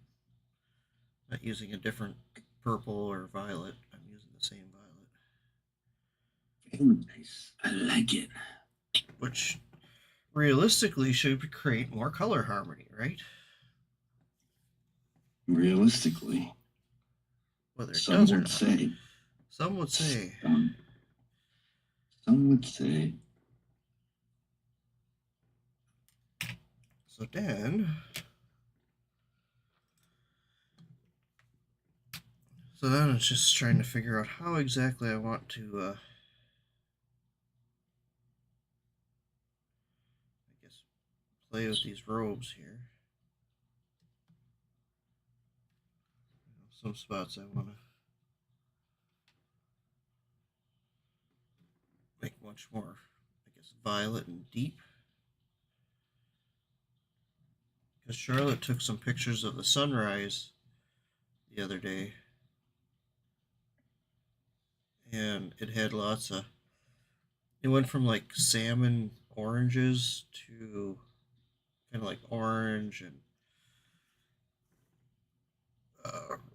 Speaker 1: Not using a different purple or violet. I'm using the same violet.
Speaker 2: Very nice. I like it.
Speaker 1: Which realistically should create more color harmony, right?
Speaker 2: Realistically,
Speaker 1: whether it
Speaker 2: some
Speaker 1: does or
Speaker 2: would
Speaker 1: not.
Speaker 2: say.
Speaker 1: Some would say.
Speaker 2: Some would say.
Speaker 1: So then, it's just trying to figure out how exactly I want to, I guess, play with these robes here. Some spots I want to make much more, I guess, violet and deep. Because Charlotte took some pictures of the sunrise the other day, and it had lots of. It went from like salmon oranges to kind of like orange and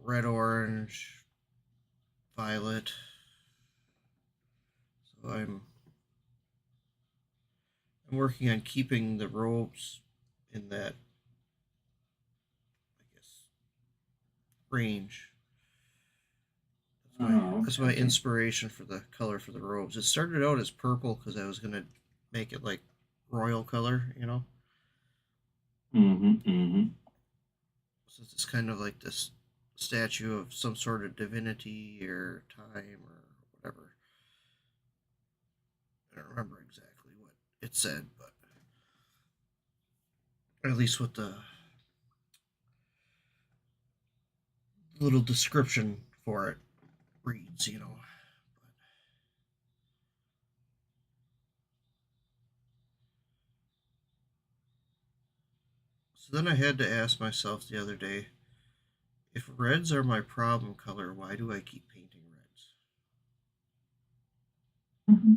Speaker 1: red orange, violet. So I'm working on keeping the robes in that, I guess, range. That's my inspiration for the color for the robes. It started out as purple because I was gonna make it like royal color,
Speaker 2: Mm-hmm.
Speaker 1: So it's kind of like this statue of some sort of divinity or time or whatever. I don't remember exactly what it said, but at least what the little description for it reads, So then I had to ask myself the other day, if reds are my problem color, why do I keep painting reds?
Speaker 2: Mm-hmm.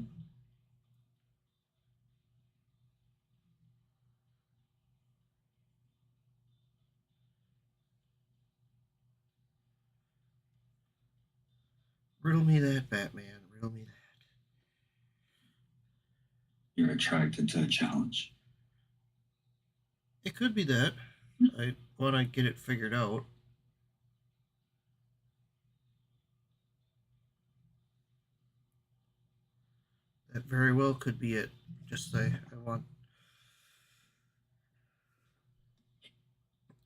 Speaker 1: Riddle me that, Batman. Riddle me that.
Speaker 2: You're attracted to a challenge.
Speaker 1: It could be that. I want to get it figured out. That very well could be it. Just say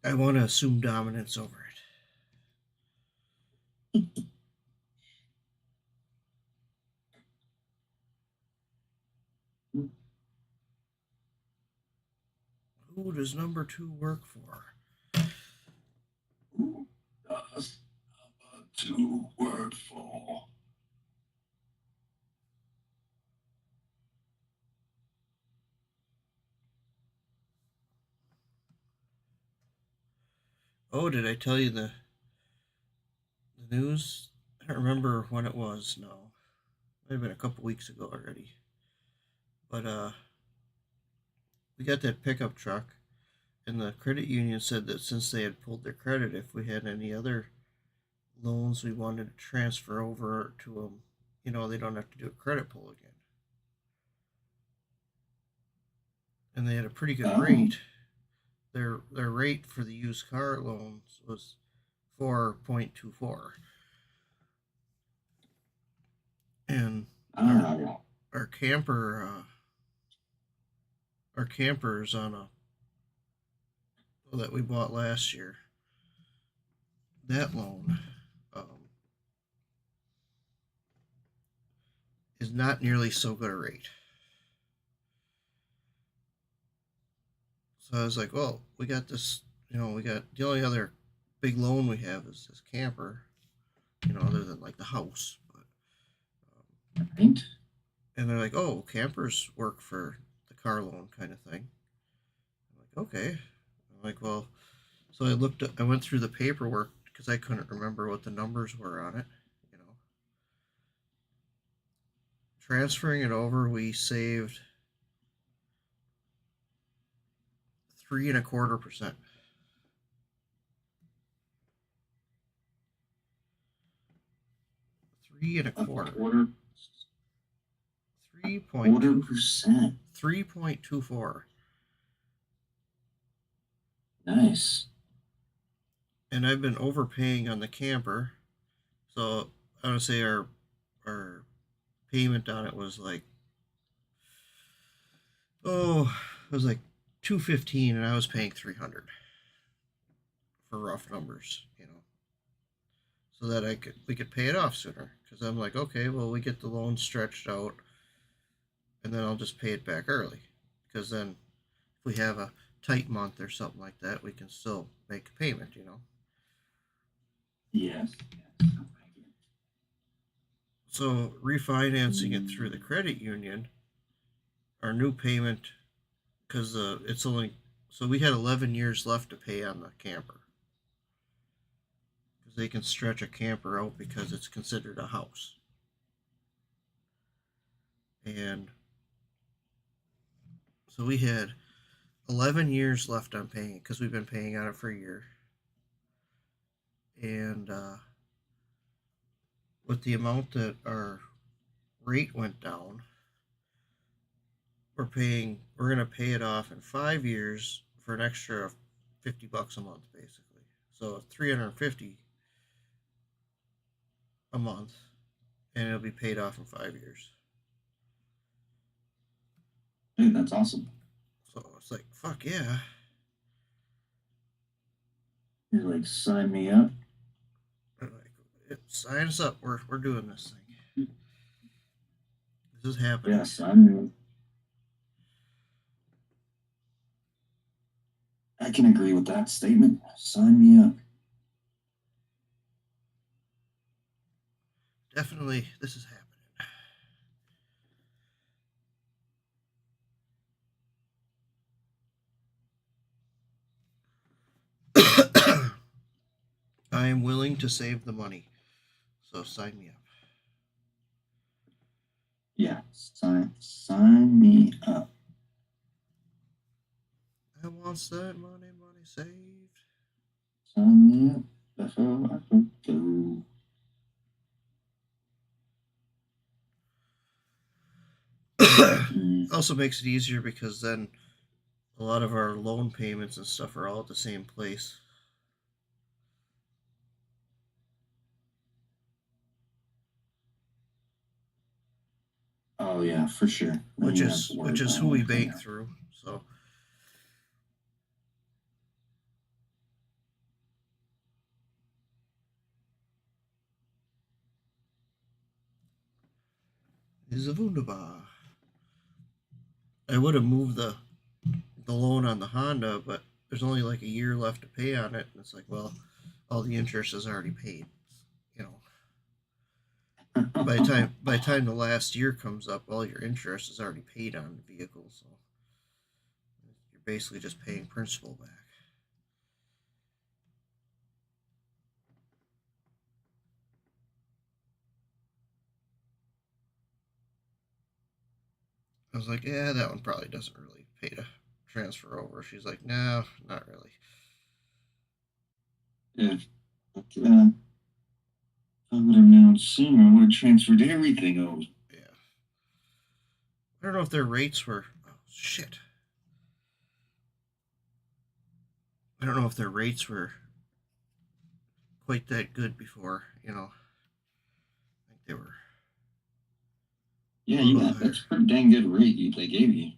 Speaker 1: I want to assume dominance over it. Who does number 2 work for?
Speaker 2: Who does number 2 work for?
Speaker 1: Oh, did I tell you the news? I don't remember when it was. No, might have been a couple weeks ago already. But we got that pickup truck, and the credit union said that since they had pulled their credit, if we had any other loans we wanted to transfer over to them, they don't have to do a credit pull again. And they had a pretty good rate. Their rate for the used car loans was 4.24, and our campers on a that we bought last year. That loan is not nearly so good a rate. So I was like, well, we got this. We got the only other big loan we have is this camper. Other than like the house. But,
Speaker 2: right.
Speaker 1: And they're like, oh, campers work for the car loan kind of thing. I'm like, okay. I'm like, well, so I went through the paperwork because I couldn't remember what the numbers were on it. Transferring it over, we saved 3.25%. 3.25.
Speaker 2: 3.2%.
Speaker 1: 3.24.
Speaker 2: Nice.
Speaker 1: And I've been overpaying on the camper, so I would say our payment on it was like, it was like $215, and I was paying $300 for rough numbers, so that we could pay it off sooner. Because I'm like, okay, well, we get the loan stretched out, and then I'll just pay it back early. Because then, if we have a tight month or something like that, we can still make a payment,
Speaker 2: Yes.
Speaker 1: So refinancing it through the credit union, our new payment, because it's only, so we had 11 years left to pay on the camper. Because they can stretch a camper out because it's considered a house. And so we had 11 years left on paying it because we've been paying on it for a year. And with the amount that our rate went down, we're going to pay it off in 5 years for an extra $50 a month, basically. So $350 a month, and it'll be paid off in 5 years.
Speaker 2: Dude, that's awesome.
Speaker 1: So it's like, fuck yeah.
Speaker 2: You're like, sign me up.
Speaker 1: Like, sign us up. We're doing this thing. This is happening.
Speaker 2: Yeah, sign me up. I can agree with that statement. Sign me up.
Speaker 1: Definitely, this is happening. I am willing to save the money, so sign me up.
Speaker 2: Yeah, sign me up.
Speaker 1: I want that money saved.
Speaker 2: Sign me up before I go.
Speaker 1: Also makes it easier because then a lot of our loan payments and stuff are all at the same place.
Speaker 2: Oh Oh yeah, for sure. Then
Speaker 1: which
Speaker 2: you have to
Speaker 1: is
Speaker 2: worry
Speaker 1: which is
Speaker 2: about
Speaker 1: who we
Speaker 2: one
Speaker 1: bank
Speaker 2: cleaner.
Speaker 1: through. So is a wunderbar. I would have moved the loan on the Honda, but there's only like a year left to pay on it, and it's like, well, all the interest is already paid. You know, by the time the last year comes up, all your interest is already paid on the vehicle, so you're basically just paying principal back. I was like, yeah, that one probably doesn't really pay to transfer over. She's like, no, not really.
Speaker 2: Yeah. But, if I would have known sooner, I would have transferred everything over.
Speaker 1: Yeah. I don't know if their rates were. Oh, shit. I don't know if their rates were quite that good before, I think they were
Speaker 2: Yeah,
Speaker 1: a little
Speaker 2: yeah,
Speaker 1: higher.
Speaker 2: that's a pretty dang good rate they gave you.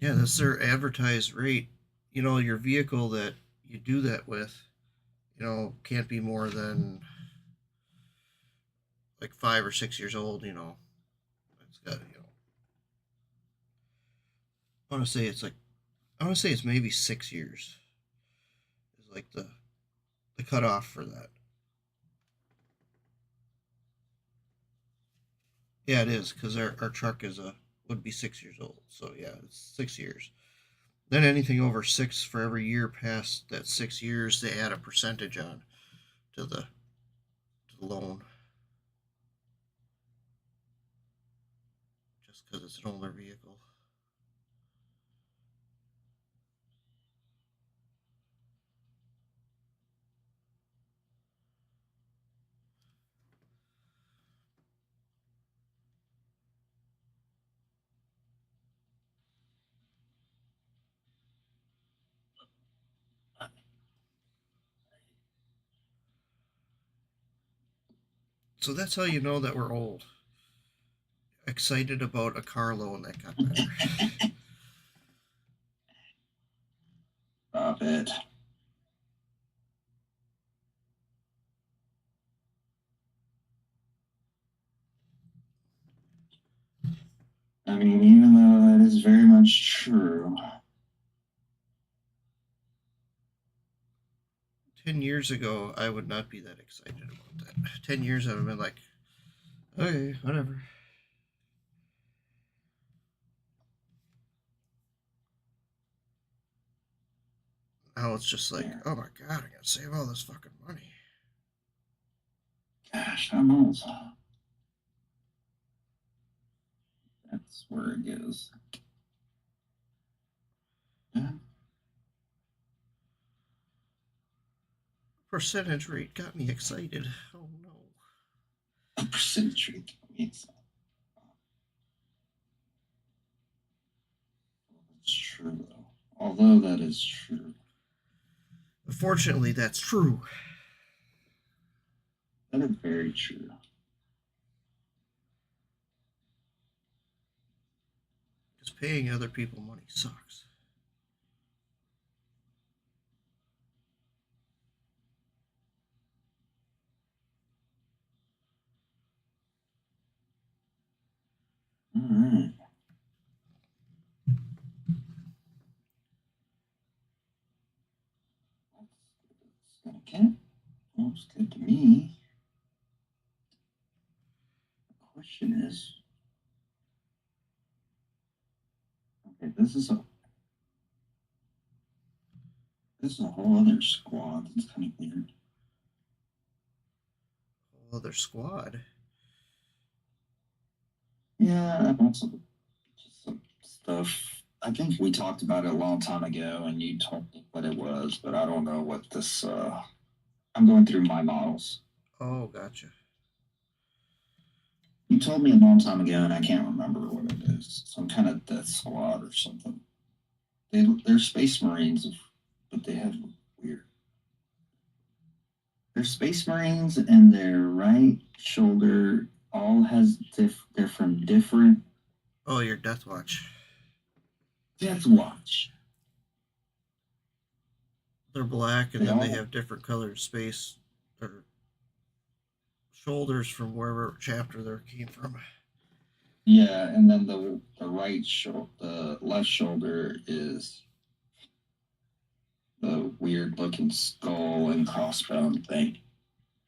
Speaker 1: Yeah, that's their advertised rate. Your vehicle that you do that with, can't be more than like 5 or 6 years old. It's got, I want to say it's like, I want to say it's maybe 6 years is like the cutoff for that. Yeah, it is because our truck would be 6 years old. So yeah, it's 6 years. Then anything over six for every year past that 6 years, they add a percentage on to the loan, just because it's an older vehicle. So that's how you know that we're old. Excited about a car loan that got better.
Speaker 2: Stop it. I mean, even though that is very much true.
Speaker 1: 10 years ago, I would not be that excited about that. 10 years, I would have been like, okay, whatever. Now it's just like,
Speaker 2: Yeah.
Speaker 1: oh my god, I gotta save all this fucking money.
Speaker 2: Gosh, I'm old. That's where it goes. Yeah.
Speaker 1: Percentage rate got me excited. Oh no.
Speaker 2: A percentage rate means that's true though. Although that is true.
Speaker 1: Unfortunately, that's true.
Speaker 2: That is very true.
Speaker 1: Because paying other people money sucks.
Speaker 2: All right. Okay. Looks good to me. The question is, okay, this is a whole other squad. That's kind of weird.
Speaker 1: Whole other squad.
Speaker 2: Yeah, also just some stuff. I think we talked about it a long time ago, and you told me what it was, but I don't know what this. I'm going through my models.
Speaker 1: Oh, gotcha.
Speaker 2: You told me a long time ago, and I can't remember what it is. Some kind of death squad or something. They're Space Marines, but they have weird. They're Space Marines, and their right shoulder all has They're from different
Speaker 1: Oh, your Death Watch.
Speaker 2: Death Watch.
Speaker 1: They're black, and
Speaker 2: They
Speaker 1: then they
Speaker 2: all
Speaker 1: have different colored space or shoulders from wherever chapter they came from.
Speaker 2: Yeah, and then the left shoulder is the weird looking skull and crossbone thing.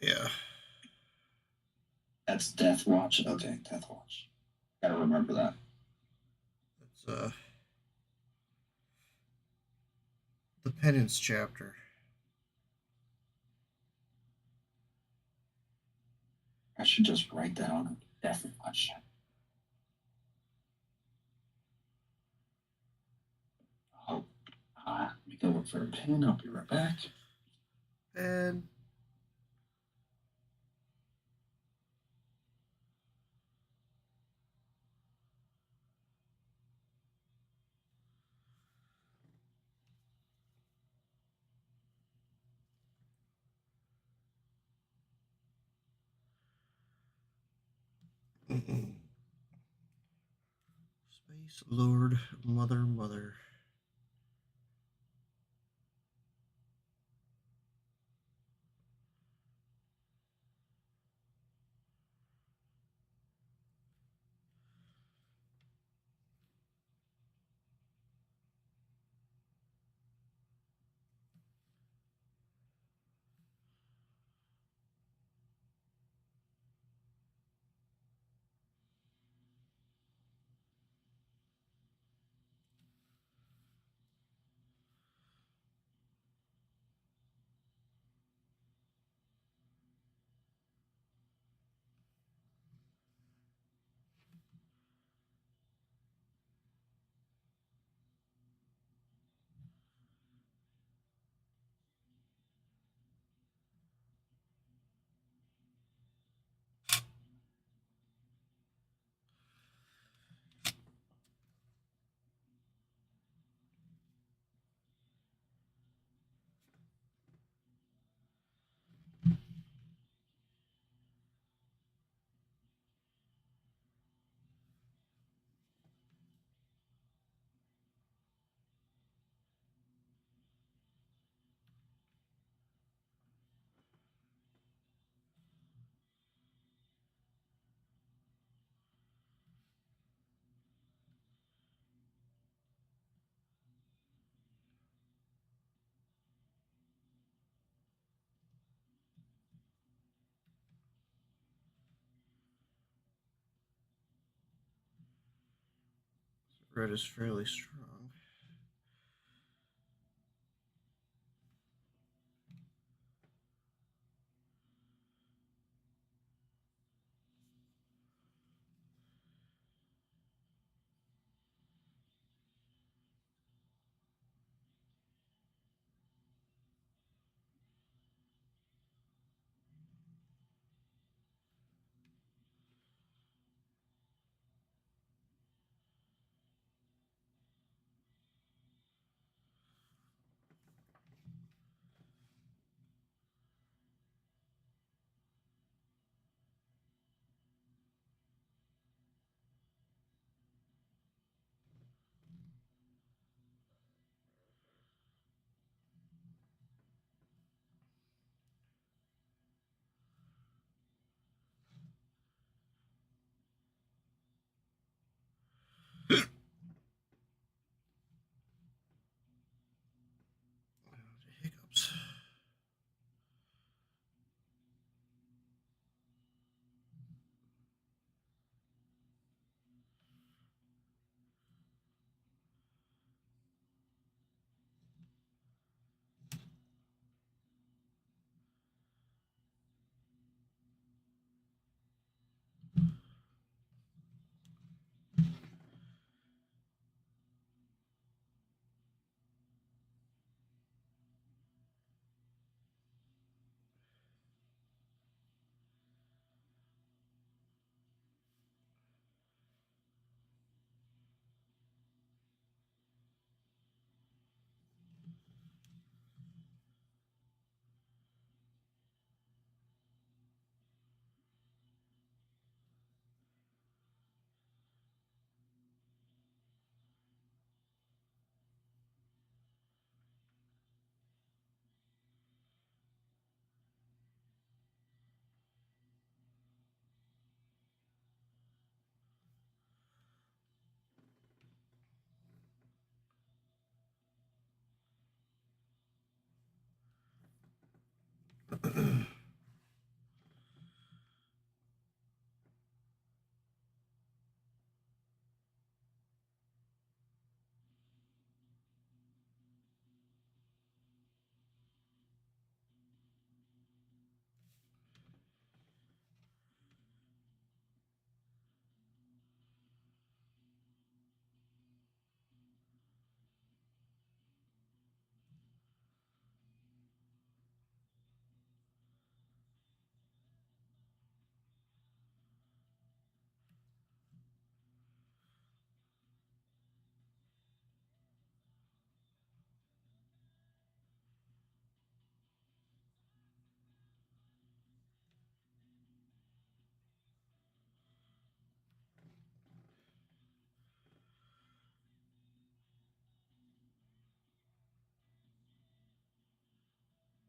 Speaker 1: Yeah.
Speaker 2: That's Death Watch. Okay, Death Watch. Gotta remember that.
Speaker 1: It's the Penance chapter.
Speaker 2: I should just write that on Death Watch. Oh, let me go look for a pen. I'll be right back.
Speaker 1: And Space Lord, Mother. Red is fairly strong.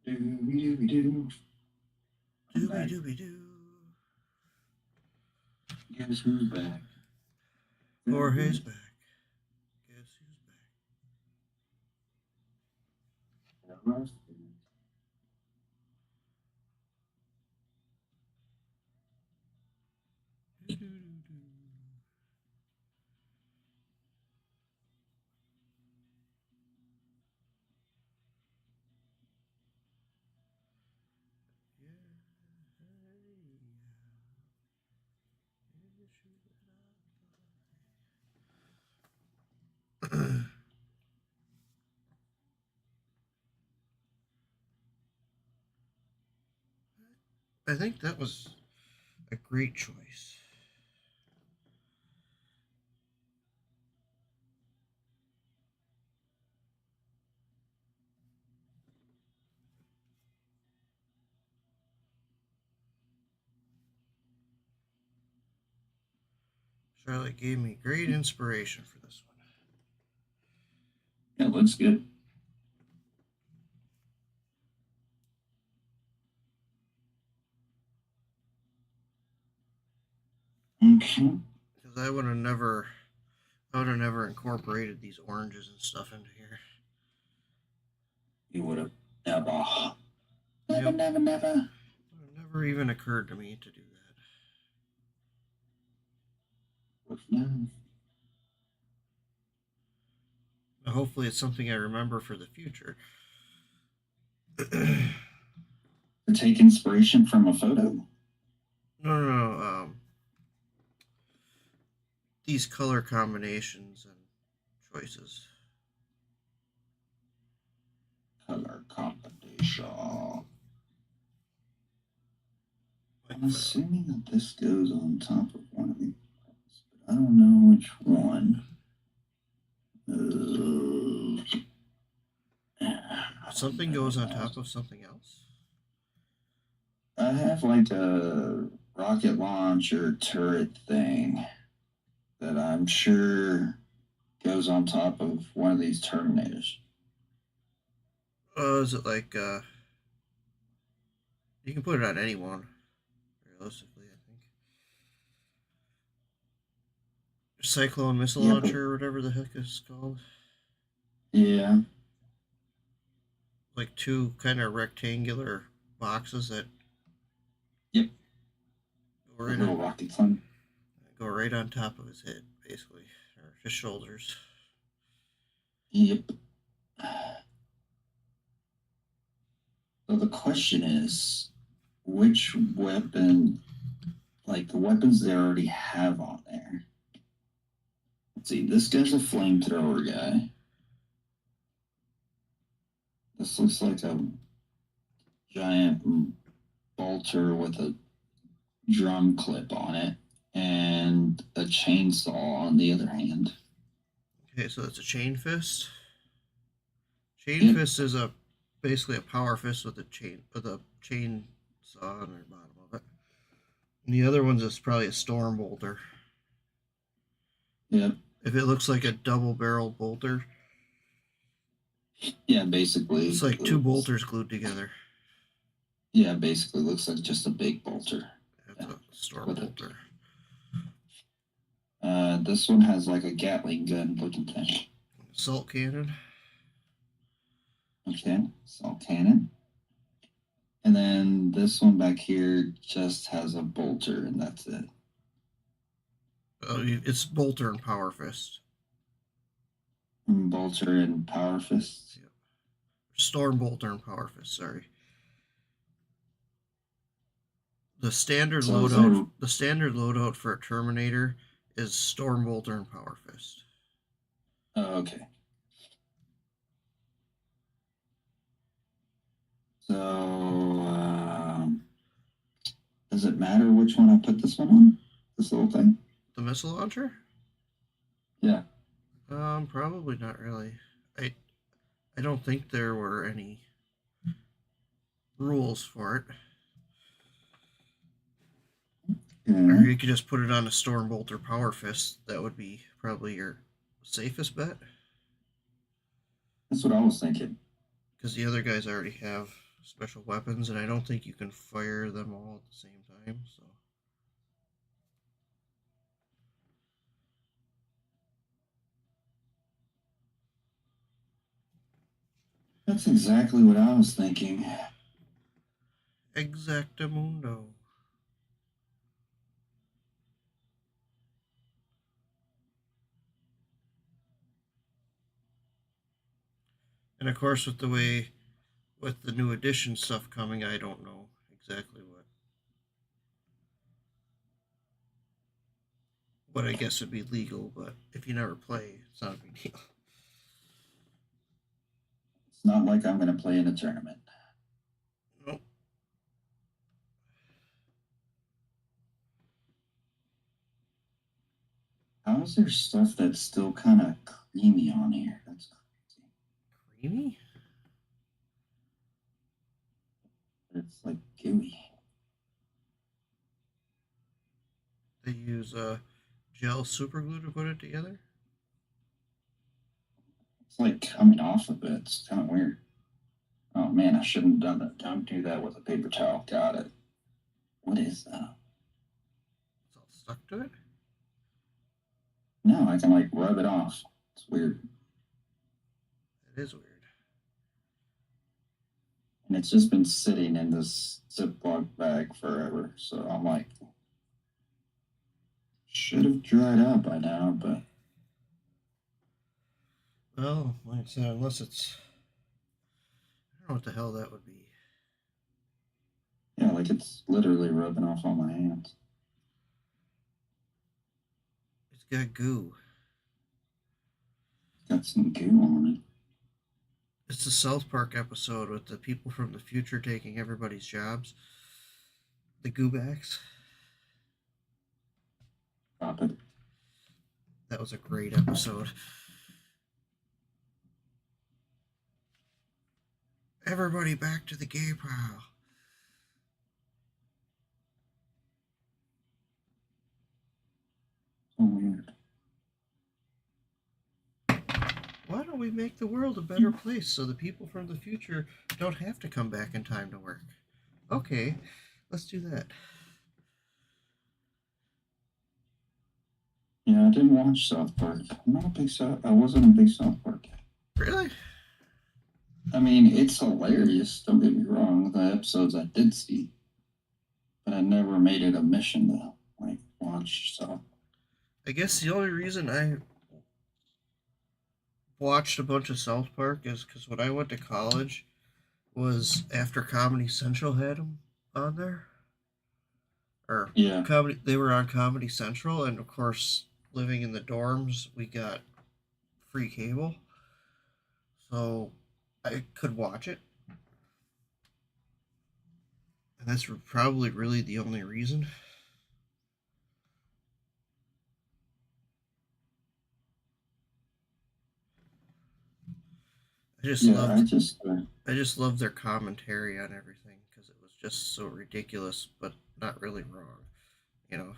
Speaker 2: Dooby-dooby-doo. I'm
Speaker 1: Dooby
Speaker 2: back.
Speaker 1: dooby doo.
Speaker 2: Guess who's back?
Speaker 1: Jorge's back. Guess who's back? Doo-doo-doo-doo. I think that was a great choice. Charlotte gave me great inspiration for this one.
Speaker 2: Yeah, looks good. Okay.
Speaker 1: Because I would have never incorporated these oranges and stuff into here.
Speaker 2: You would have never.
Speaker 1: Yep.
Speaker 2: Never.
Speaker 1: It would have never even occurred to me to do that. Hopefully, it's something I remember for the future.
Speaker 2: To take inspiration from a photo?
Speaker 1: No. These color combinations and choices.
Speaker 2: Color combination.
Speaker 1: Like
Speaker 2: I'm assuming that this goes on top of one of these, but I don't know which one.
Speaker 1: Something goes on top of something else.
Speaker 2: I have like a rocket launcher turret thing that I'm sure goes on top of one of these Terminators.
Speaker 1: Oh, is it like you can put it on anyone, realistically, I think. Cyclone missile launcher or whatever the heck it's called.
Speaker 2: Yeah.
Speaker 1: Like two kind of rectangular boxes that
Speaker 2: Yep.
Speaker 1: go right
Speaker 2: little rocket fun.
Speaker 1: Go right on top of his head, basically, or his shoulders.
Speaker 2: Yep. So the question is, which weapon, like the weapons they already have on there? Let's see, this guy's a flamethrower guy. This looks like a giant bolter with a drum clip on it and a chainsaw on the other hand.
Speaker 1: Okay, so that's a chain fist. Chain fist is basically a power fist with a chainsaw on the bottom of it. And the other one's is probably a storm bolter.
Speaker 2: Yep.
Speaker 1: If it looks like a double barrel bolter.
Speaker 2: Yeah, basically.
Speaker 1: It's like two bolters glued together.
Speaker 2: Yeah, basically looks like just a big bolter.
Speaker 1: That's a storm bolter.
Speaker 2: This one has like a Gatling gun looking thing.
Speaker 1: Salt cannon.
Speaker 2: Okay, salt cannon. And then this one back here just has a bolter, and that's it.
Speaker 1: It's Bolter and Power Fist.
Speaker 2: Bolter and Power Fist.
Speaker 1: Yep. Storm Bolter and Power Fist. Sorry. The standard loadout for a Terminator is Storm Bolter and Power Fist.
Speaker 2: Oh, okay. So, does it matter which one I put this one on? This little thing?
Speaker 1: The missile launcher?
Speaker 2: Yeah.
Speaker 1: Probably not really. I don't think there were any rules for it.
Speaker 2: Yeah.
Speaker 1: Or you could just put it on a Storm Bolter Power Fist. That would be probably your safest bet.
Speaker 2: That's what I was thinking.
Speaker 1: Because the other guys already have special weapons, and I don't think you can fire them all at the same time. So.
Speaker 2: That's exactly what I was thinking.
Speaker 1: Exactamundo. And of course, with the new edition stuff coming, I don't know exactly what I guess would be legal, but if you never play, it's not a big deal.
Speaker 2: It's not like I'm going to play in a tournament.
Speaker 1: Nope.
Speaker 2: How is there stuff that's still kind of creamy on here? That's crazy.
Speaker 1: Creamy?
Speaker 2: It's like gooey.
Speaker 1: They use gel super glue to put it together?
Speaker 2: It's like coming off of it. It's kind of weird. Oh man, I shouldn't have done that. Don't do that with a paper towel. Got it. What is that?
Speaker 1: It's all stuck to it?
Speaker 2: No, I can like rub it off. It's weird.
Speaker 1: It is weird.
Speaker 2: And it's just been sitting in this Ziploc bag forever. So I'm like, should have dried out by now, but.
Speaker 1: Well, like I said, unless it's. I don't know what the hell that would be.
Speaker 2: Yeah, like it's literally rubbing off on my hands.
Speaker 1: It's got goo.
Speaker 2: Got some goo on it.
Speaker 1: It's the South Park episode with the people from the future taking everybody's jobs. The goobacks.
Speaker 2: Stop it.
Speaker 1: That was a great episode. Everybody back to the gay pile.
Speaker 2: So weird.
Speaker 1: Why don't we make the world a better place so the people from the future don't have to come back in time to work? Okay, let's do that.
Speaker 2: Yeah, I didn't watch South Park. I wasn't a big South Park guy.
Speaker 1: Really?
Speaker 2: I mean, it's hilarious. Don't get me wrong. The episodes I did see, but I never made it a mission to like watch South.
Speaker 1: I guess the only reason I watched a bunch of South Park is because when I went to college was after Comedy Central had them on there. Or
Speaker 2: Yeah.
Speaker 1: they were on Comedy Central, and of course, living in the dorms, we got free cable, so I could watch it, and that's probably really the only reason. I just loved their commentary on everything because it was just so ridiculous, but not really wrong, you know.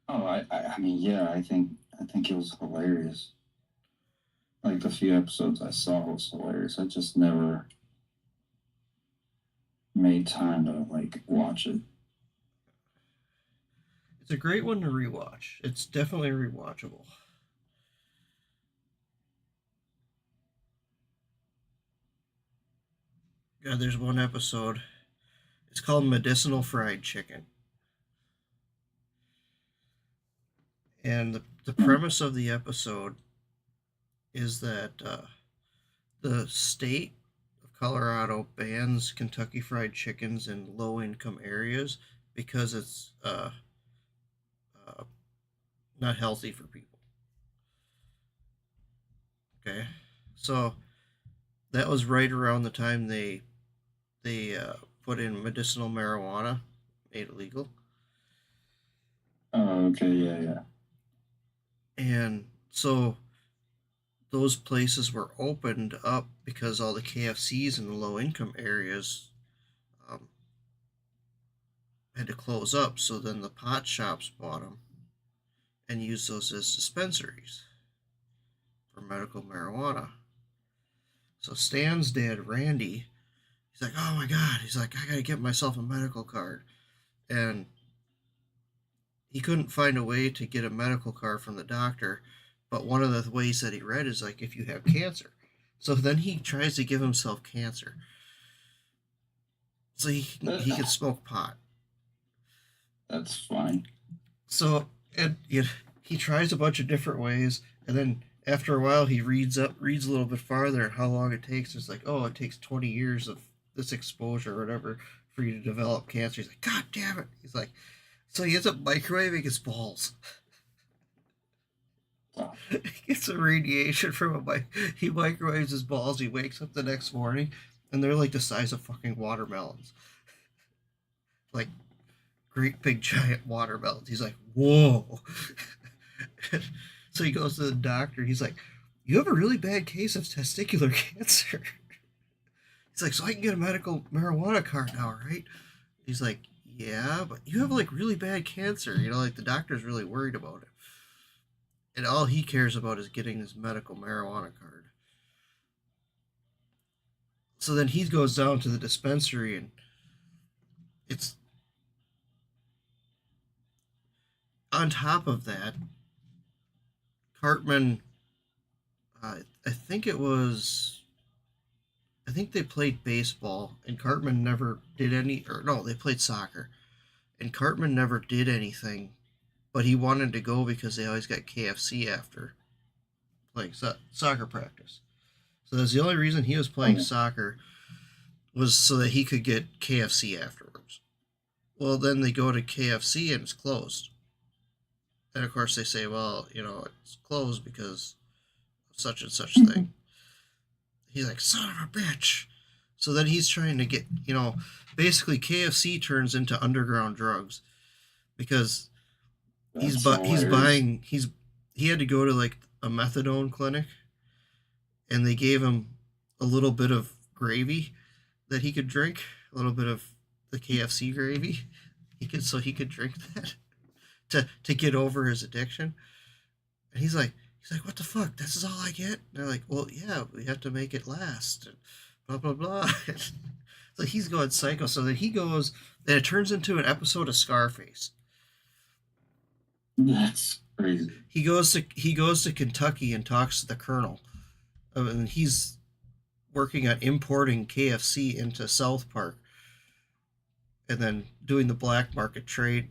Speaker 2: Oh, I mean, yeah, I think it was hilarious. Like the few episodes I saw was hilarious. I just never made time to like watch it.
Speaker 1: It's a great one to rewatch. It's definitely rewatchable. God, there's one episode It's called medicinal fried chicken. And the premise of the episode is that the state of Colorado bans Kentucky Fried Chickens in low income areas because it's uh, not healthy for people. Okay, so that was right around the time they put in medicinal marijuana, made it legal,
Speaker 2: Oh, okay, yeah.
Speaker 1: and so those places were opened up because all the KFCs in the low income areas um, had to close up. So then the pot shops bought them and used those as dispensaries for medical marijuana. So Stan's dad, Randy, he's like, oh my God. He's like, I got to get myself a medical card. And he couldn't find a way to get a medical card from the doctor. But one of the ways that he read is like, if you have cancer. So then he tries to give himself cancer. So he could smoke pot.
Speaker 2: That's fine.
Speaker 1: So and he tries a bunch of different ways, and then after a while he reads a little bit farther and how long it takes. It's like, oh, it takes 20 years of this exposure or whatever for you to develop cancer. He's like, God damn it. He's like, so he ends up microwaving his balls.
Speaker 2: Oh.
Speaker 1: He gets a radiation from he microwaves his balls. He wakes up the next morning and they're like the size of fucking watermelons. Like great big giant watermelons. He's like, whoa. So he goes to the doctor. He's like, you have a really bad case of testicular cancer. He's like, so I can get a medical marijuana card now, right? He's like, yeah, but you have like really bad cancer. Like the doctor's really worried about it. And all he cares about is getting this medical marijuana card. So then he goes down to the dispensary and it's on top of that, Cartman, I think it was, I think they played baseball, and Cartman never did any, or no, they played soccer, and Cartman never did anything, but he wanted to go because they always got KFC after playing soccer practice. So that's the only reason he was playing soccer was so that he could get KFC afterwards. Well, then they go to KFC and it's closed. And of course they say, well, it's closed because of such and such thing. He's like, son of a bitch. So then he's trying to get, basically KFC turns into underground drugs because he had to go to like a methadone clinic and they gave him a little bit of gravy that he could drink, a little bit of the KFC gravy. He could drink that to get over his addiction. And he's like, what the fuck? This is all I get? And they're like, well, yeah, we have to make it last. And blah, blah, blah. So he's going psycho. So then he goes, and it turns into an episode of Scarface.
Speaker 2: That's crazy.
Speaker 1: He goes to Kentucky and talks to the colonel. And he's working on importing KFC into South Park. And then doing the black market trade,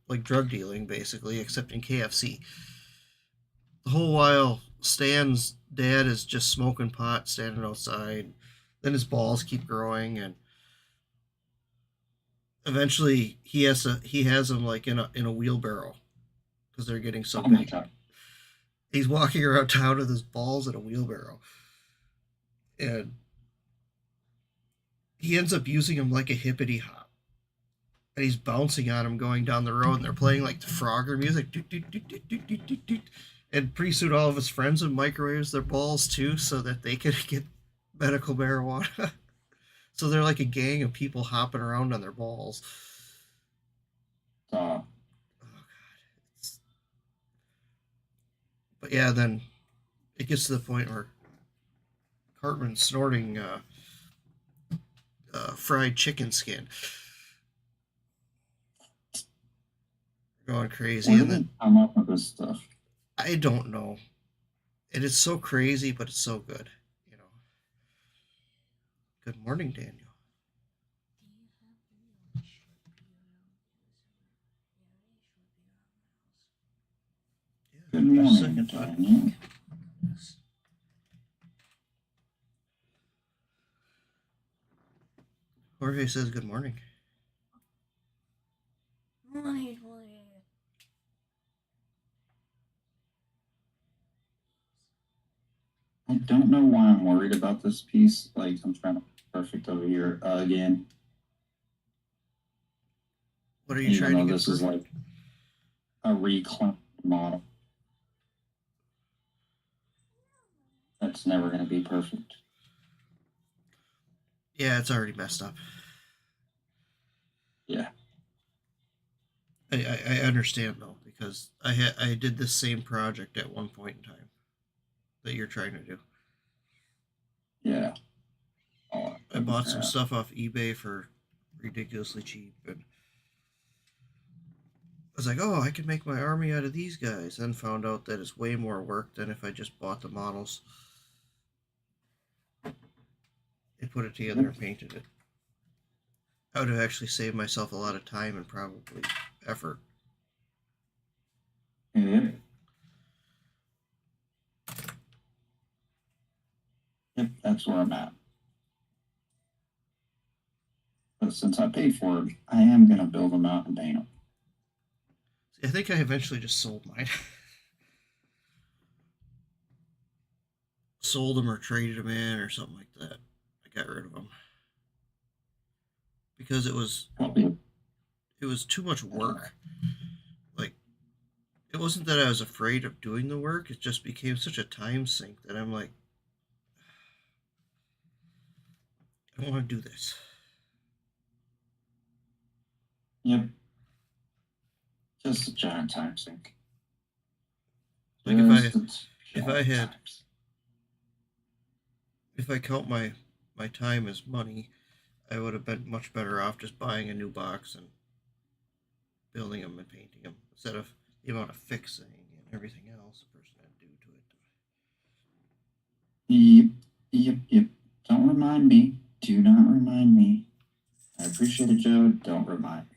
Speaker 1: like drug dealing, basically, except in KFC. The whole while, Stan's dad is just smoking pot, standing outside. Then his balls keep growing, and eventually he has them like in a wheelbarrow because they're getting so big. He's walking around town with his balls in a wheelbarrow, and he ends up using them like a hippity hop. And he's bouncing on him going down the road, and they're playing like the Frogger music. And pretty soon all of his friends would microwaves their balls too so that they could get medical marijuana. So they're like a gang of people hopping around on their balls. Oh God. But yeah, then it gets to the point where Cartman's snorting fried chicken skin. Going crazy.
Speaker 2: Where did they come up with this stuff?
Speaker 1: I don't know. And it's so crazy, but it's so good. Good morning, Daniel.
Speaker 2: Good
Speaker 1: Just a
Speaker 2: morning,
Speaker 1: second, bud.
Speaker 2: Daniel.
Speaker 1: Jorge says good morning.
Speaker 3: Morning.
Speaker 2: I don't know why I'm worried about this piece. Like, I'm trying to perfect over here again.
Speaker 1: What are you
Speaker 2: Even
Speaker 1: trying to
Speaker 2: though
Speaker 1: get
Speaker 2: this is
Speaker 1: perfect?
Speaker 2: like a reclaimed model. That's never going to be perfect.
Speaker 1: Yeah, it's already messed up.
Speaker 2: Yeah.
Speaker 1: I understand though, because I did this same project at one point in time that you're trying to do.
Speaker 2: Yeah.
Speaker 1: I bought some stuff off eBay for ridiculously cheap, and I was like, oh, I can make my army out of these guys. Then found out that it's way more work than if I just bought the models and put it together and painted it. I would have actually saved myself a lot of time and probably effort.
Speaker 2: Yep. Yep, that's where I'm at. But since I paid for it, I am going to build them out and paint them.
Speaker 1: See, I think I eventually just sold mine. Sold them or traded them in or something like that. I got rid of them because it was too much work. Like, it wasn't that I was afraid of doing the work, it just became such a time sink that I'm like, I don't want to do this.
Speaker 2: Yep. Just a giant time sink.
Speaker 1: Like if I count my time as money, I would have been much better off just buying a new box and building them and painting them instead of the amount of fixing and everything else a person had to do to it.
Speaker 2: Yep. Don't remind me. Do not remind me. I appreciate it, Joe. Don't remind me.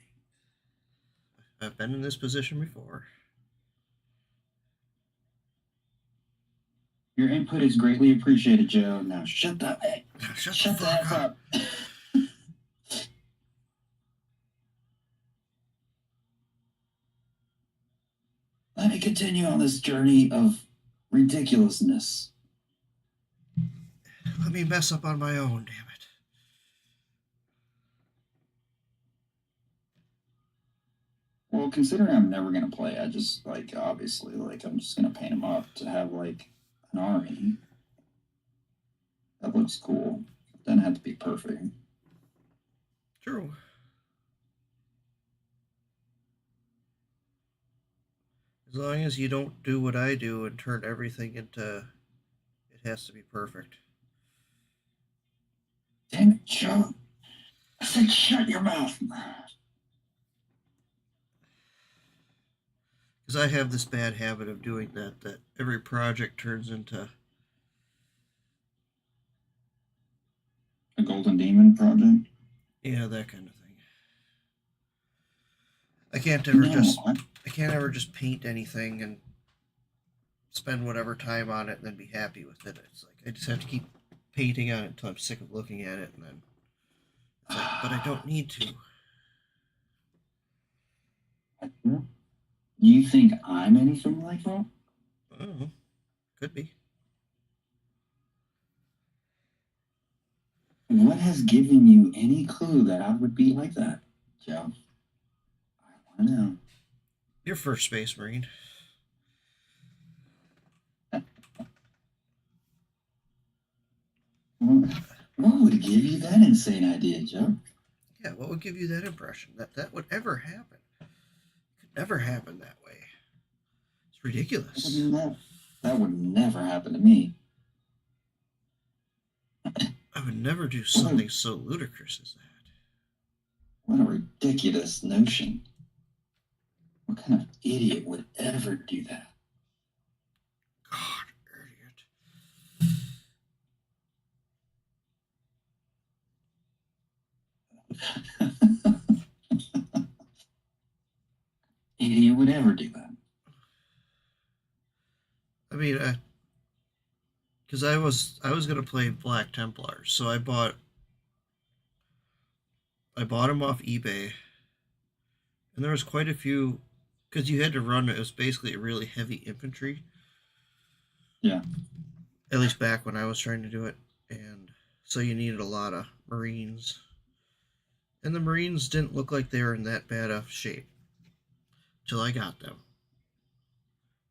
Speaker 1: I've been in this position before.
Speaker 2: Your input is greatly appreciated, Joe. Now shut the
Speaker 1: Shut the
Speaker 2: F
Speaker 1: fuck up.
Speaker 2: Let me continue on this journey of ridiculousness.
Speaker 1: Let me mess up on my own, damn it.
Speaker 2: Well, considering I'm never gonna play, I just obviously I'm just gonna paint them up to have like an army. That looks cool. It doesn't have to be perfect.
Speaker 1: True. As long as you don't do what I do and turn everything into it has to be perfect.
Speaker 2: Damn it, Joe. I said shut your mouth.
Speaker 1: Because I have this bad habit of doing that every project turns into
Speaker 2: A Golden Demon project?
Speaker 1: yeah, that kind of thing. I can't ever just paint anything and spend whatever time on it and then be happy with it. It's like I just have to keep painting on it until I'm sick of looking at it, and then it's like, but I don't need to.
Speaker 2: You think I'm anything like that?
Speaker 1: Oh, could be.
Speaker 2: What has given you any clue that I would be like that, Joe? I want to know.
Speaker 1: You're first Space Marine.
Speaker 2: What would give you that insane idea, Joe?
Speaker 1: Yeah, what would give you that impression that would ever happen? It could never happen that way. It's ridiculous.
Speaker 2: That would never happen to me.
Speaker 1: I would never do something so ludicrous as that.
Speaker 2: What a ridiculous notion. What kind of idiot would ever do that?
Speaker 1: God, idiot.
Speaker 2: Idiot would ever do that.
Speaker 1: mean, because I was gonna play Black Templars, so I bought them off eBay, and there was quite a few because you had to run it. It was basically a really heavy infantry,
Speaker 2: Yeah.
Speaker 1: at least back when I was trying to do it, and so you needed a lot of Marines, and the Marines didn't look like they were in that bad of shape till I got them.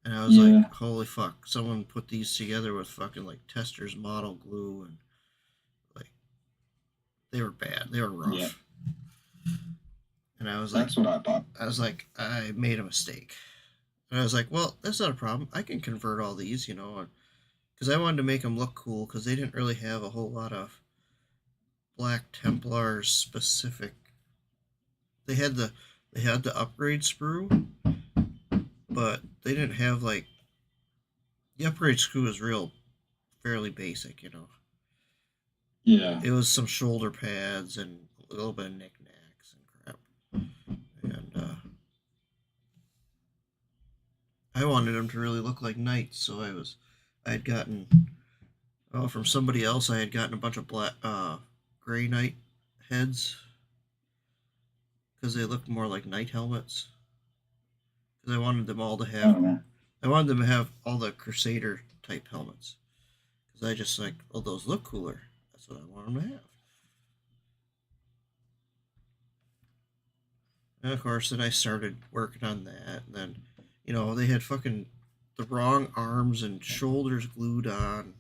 Speaker 1: And I was like,
Speaker 2: Yeah.
Speaker 1: holy fuck, someone put these together with fucking like Tester's model glue and like they were bad. They were rough.
Speaker 2: Yeah.
Speaker 1: And I was
Speaker 2: That's what I bought.
Speaker 1: like, I made a mistake. And I was like, well, that's not a problem. I can convert all these, you know, because I wanted to make them look cool because they didn't really have a whole lot of Black Templars specific. They had the upgrade sprue, but they didn't have like the upgrade screw was real fairly basic, you know.
Speaker 2: Yeah.
Speaker 1: It was some shoulder pads and a little bit of knickknacks and crap. And I wanted them to really look like knights, so I had gotten from somebody else. I had gotten a bunch of black gray knight heads because they looked more like knight helmets. Because I wanted them all to have, I wanted them to have all the Crusader type helmets. Because I just like, oh, those look cooler. That's what I want them to have. And of course, then I started working on that. And then, you know, they had fucking the wrong arms and shoulders glued on.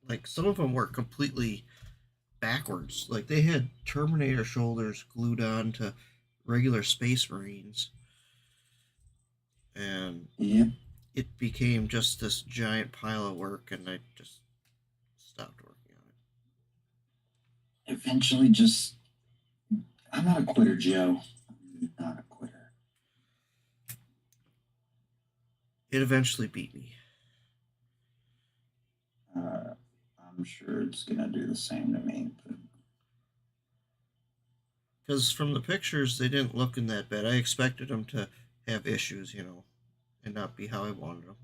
Speaker 1: Like, some of them were completely backwards. Like, they had Terminator shoulders glued on to regular Space Marines. And
Speaker 2: Yeah.
Speaker 1: it became just this giant pile of work, and I just stopped working on
Speaker 2: it. Eventually, just I'm not a quitter, Joe. I'm not a quitter.
Speaker 1: It eventually beat me.
Speaker 2: I'm sure it's gonna do the same to me.
Speaker 1: Because from the pictures, they didn't look in that bad. I expected them to have issues, you know, and not be how I wanted them.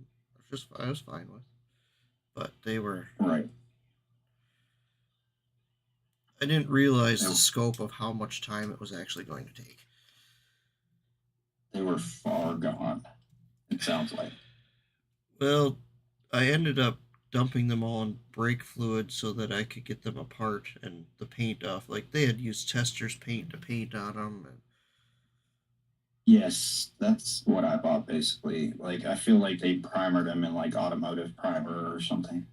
Speaker 1: I was fine with, but they were
Speaker 2: right.
Speaker 1: I didn't realize the scope of how much time it was actually going to take.
Speaker 2: They were far gone. It sounds like.
Speaker 1: Well, I ended up dumping them all in brake fluid so that I could get them apart and the paint off. Like they had used Tester's paint to paint on them. And
Speaker 2: yes, that's what I bought basically. Like I feel like they primered them in like automotive primer or something.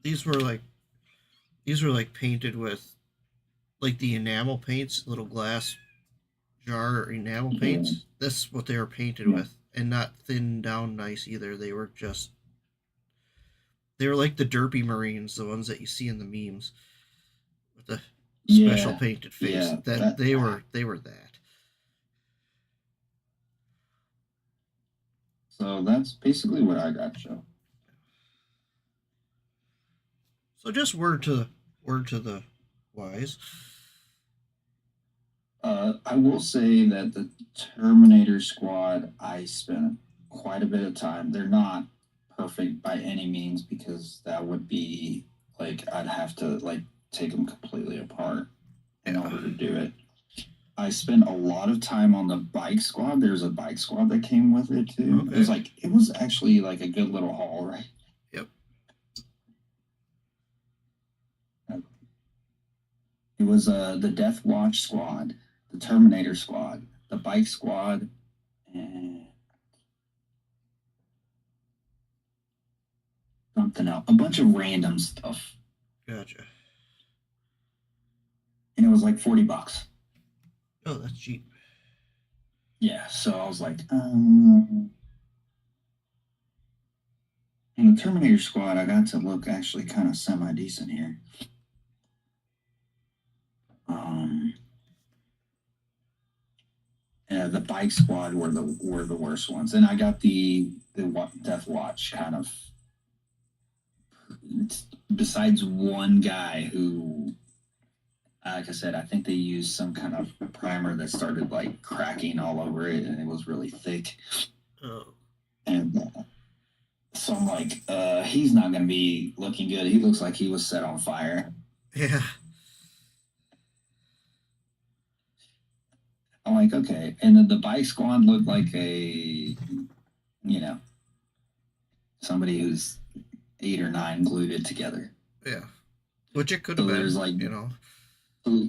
Speaker 1: These were like painted with like the enamel paints, little glass jar enamel paints. Yeah. That's what they were painted with, and not thinned down nice either. They were like the derpy Marines, the ones that you see in the memes with the special painted face. Yeah, they were that.
Speaker 2: So that's basically what I got, Joe.
Speaker 1: So just word to the wise.
Speaker 2: I will say that the Terminator Squad, I spent quite a bit of time. They're not perfect by any means because that would be like I'd have to like take them completely apart in order to do it. I spent a lot of time on the bike squad. There's a bike squad that came with it too. Okay. It was actually like a good little haul, right?
Speaker 1: Yep.
Speaker 2: It was the Death Watch squad, the Terminator squad, the bike squad, and something else. A bunch of random stuff.
Speaker 1: Gotcha.
Speaker 2: And it was like $40.
Speaker 1: Oh, that's cheap.
Speaker 2: Yeah, so I was like, and the Terminator squad, I got to look actually kind of semi-decent here. The bike squad were the worst ones, and I got the Death Watch kind of. Besides one guy who, like I said, I think they used some kind of primer that started like cracking all over it, and it was really thick.
Speaker 1: Oh.
Speaker 2: And So I'm like, he's not gonna be looking good. He looks like he was set on fire.
Speaker 1: Yeah.
Speaker 2: I'm like, okay. And then the bike squad looked like a somebody who's 8 or 9 glued it together.
Speaker 1: Yeah. Which it could
Speaker 2: So
Speaker 1: have
Speaker 2: there's
Speaker 1: been,
Speaker 2: like,
Speaker 1: you know.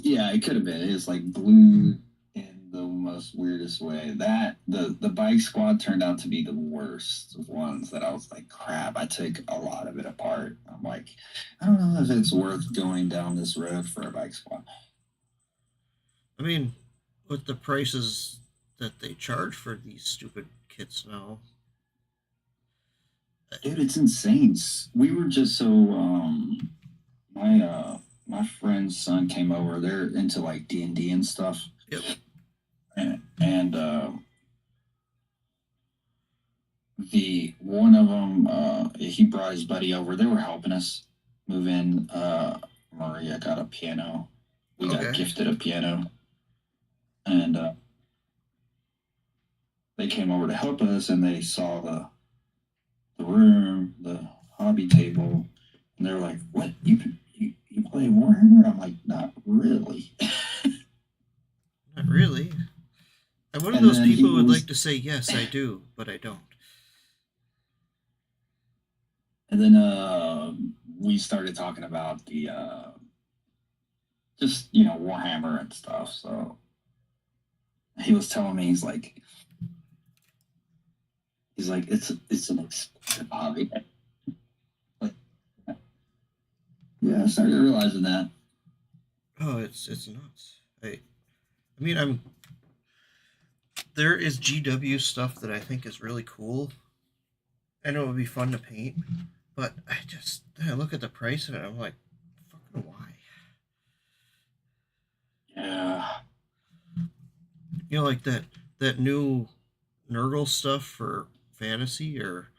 Speaker 2: yeah, it could have been. It's like blue in the most weirdest way. That the bike squad turned out to be the worst of ones that I was like, crap. I took a lot of it apart. I'm like, I don't know if it's worth going down this road for a bike squad.
Speaker 1: I mean, with the prices that they charge for these stupid kits now.
Speaker 2: Dude, it's insane. We were just so my friend's son came over. They're into like D&D and stuff.
Speaker 1: Yep.
Speaker 2: And the one of them he brought his buddy over. They were helping us move in. Maria got a piano. We got gifted a piano, and they came over to help us, and they saw the room, the hobby table, and they were like, "What, you play Warhammer?" I'm like, "Not really."
Speaker 1: Not really. I'm one of
Speaker 2: And
Speaker 1: those
Speaker 2: then
Speaker 1: people who would like to say yes, I do, but I don't.
Speaker 2: And then we started talking about the just Warhammer and stuff. So he was telling me, he's like it's an expensive hobby. Like, yeah, I started realizing that.
Speaker 1: Oh, it's nuts. I mean, there is GW stuff that I think is really cool. I know it would be fun to paint, but I look at the price of it. I'm like, fucking why?
Speaker 2: Yeah.
Speaker 1: You know, like that new Nurgle stuff for fantasy or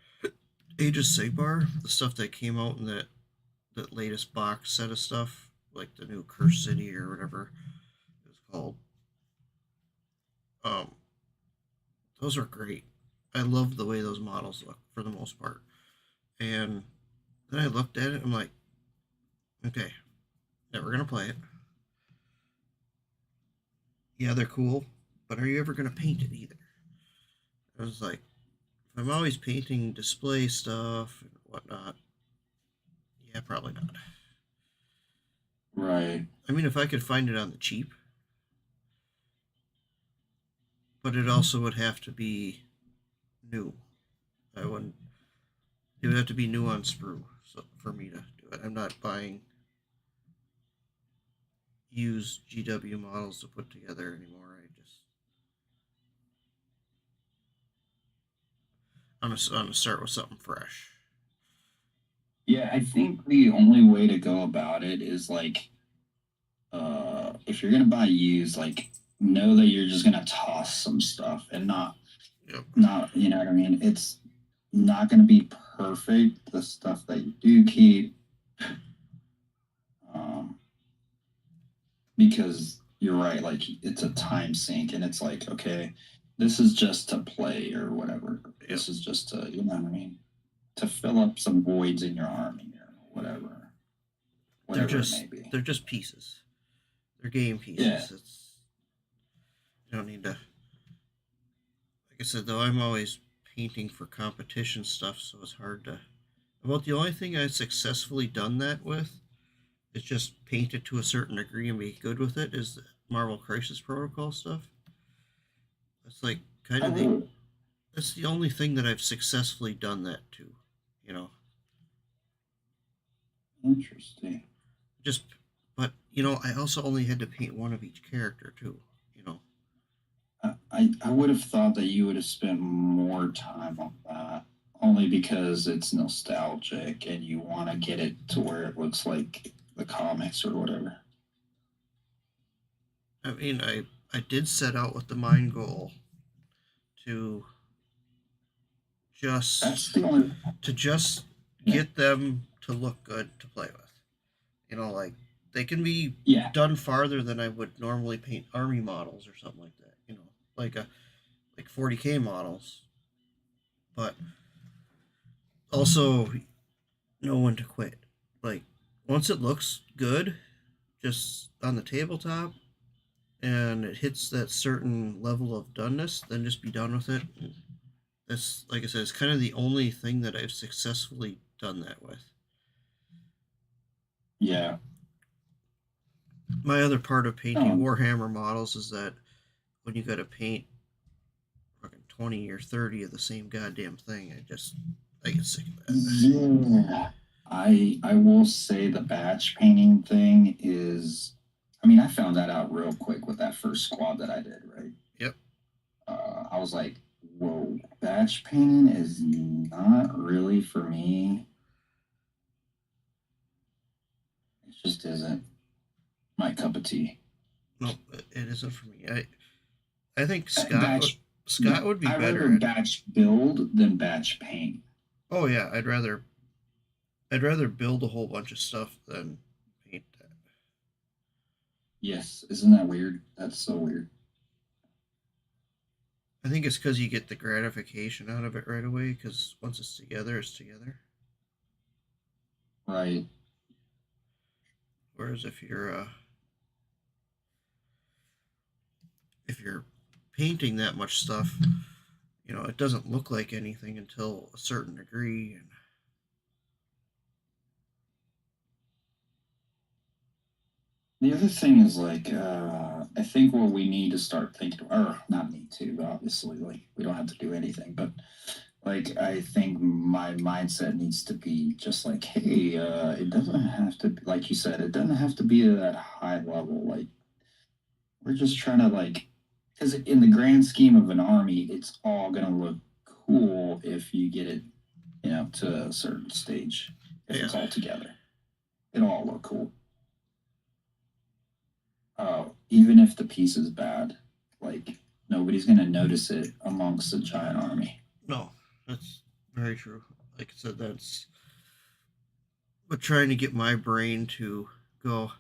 Speaker 1: Age of Sigmar, the stuff that came out in that latest box set of stuff, like the new Curse City or whatever it was called. Um, those are great. I love the way those models look for the most part. And then I looked at it. I'm like, okay, never gonna play it. Yeah, they're cool, but are you ever gonna paint it either? I was like, if I'm always painting display stuff and whatnot, yeah, probably not.
Speaker 2: Right.
Speaker 1: I mean, if I could find it on the cheap, but it also would have to be new. I wouldn't. It would have to be new on sprue, so for me to do it. I'm not buying used GW models to put together anymore. I'm gonna start with something fresh.
Speaker 2: Yeah, I think the only way to go about it is like, if you're gonna buy used, like, know that you're just gonna toss some stuff and not, you know what I mean? It's not gonna be perfect. The stuff that you do keep, um, because you're right. Like, it's a time sink, and it's like, okay, this is just to play or whatever.
Speaker 1: Yep.
Speaker 2: This is just to, you know what I mean, to fill up some voids in your army or whatever.
Speaker 1: They're just pieces. They're game pieces.
Speaker 2: Yeah.
Speaker 1: You don't need to. Like I said, though, I'm always painting for competition stuff, so it's hard to. About the only thing I've successfully done that with is just paint it to a certain degree and be good with it. Is the Marvel Crisis Protocol stuff. That's like kind of the. That's the only thing that I've successfully done that to. You know.
Speaker 2: Interesting.
Speaker 1: Just, but I also only had to paint one of each character too.
Speaker 2: I would have thought that you would have spent more time on that, only because it's nostalgic and you want to get it to where it looks like the comics or whatever.
Speaker 1: I mean, I did set out with the mind goal to
Speaker 2: That's the only.
Speaker 1: just get them to look good to play with. Like they can be done farther than I would normally paint army models or something like that. Like 40K models. But Also, know when to quit. Like, once it looks good, just on the tabletop, and it hits that certain level of doneness, then just be done with it. That's, like I said, it's kind of the only thing that I've successfully done that with.
Speaker 2: Yeah.
Speaker 1: My other part of painting
Speaker 2: Oh,
Speaker 1: Warhammer models is that when you got to paint fucking 20 or 30 of the same goddamn thing, I get sick of that.
Speaker 2: yeah. I will say the batch painting thing is. I mean, I found that out real quick with that first squad that I did. Right.
Speaker 1: Yep.
Speaker 2: I was like, whoa, batch painting is not really for me. It just isn't my cup of tea.
Speaker 1: No, it isn't for me. I think
Speaker 2: Batch,
Speaker 1: Scott would be
Speaker 2: I rather
Speaker 1: better at.
Speaker 2: batch build than batch paint.
Speaker 1: Oh yeah, I'd rather build a whole bunch of stuff than paint that.
Speaker 2: Yes, isn't that weird? That's so weird.
Speaker 1: I think it's because you get the gratification out of it right away. Because once it's together, it's together.
Speaker 2: Right.
Speaker 1: Whereas if you're painting that much stuff, it doesn't look like anything until a certain degree. And
Speaker 2: The other thing is like, I think what we need to start thinking, or not need to, obviously, like we don't have to do anything, but like I think my mindset needs to be just like, hey, it doesn't have to, like you said, it doesn't have to be at that high level. Like we're just trying to like, because in the grand scheme of an army, it's all gonna look cool if you get it, to a certain stage. If
Speaker 1: yeah,
Speaker 2: it's all together, it'll all look cool. Even if the piece is bad, like nobody's gonna notice it amongst a giant army.
Speaker 1: no, that's very true. Like I said, that's but trying to get my brain to go.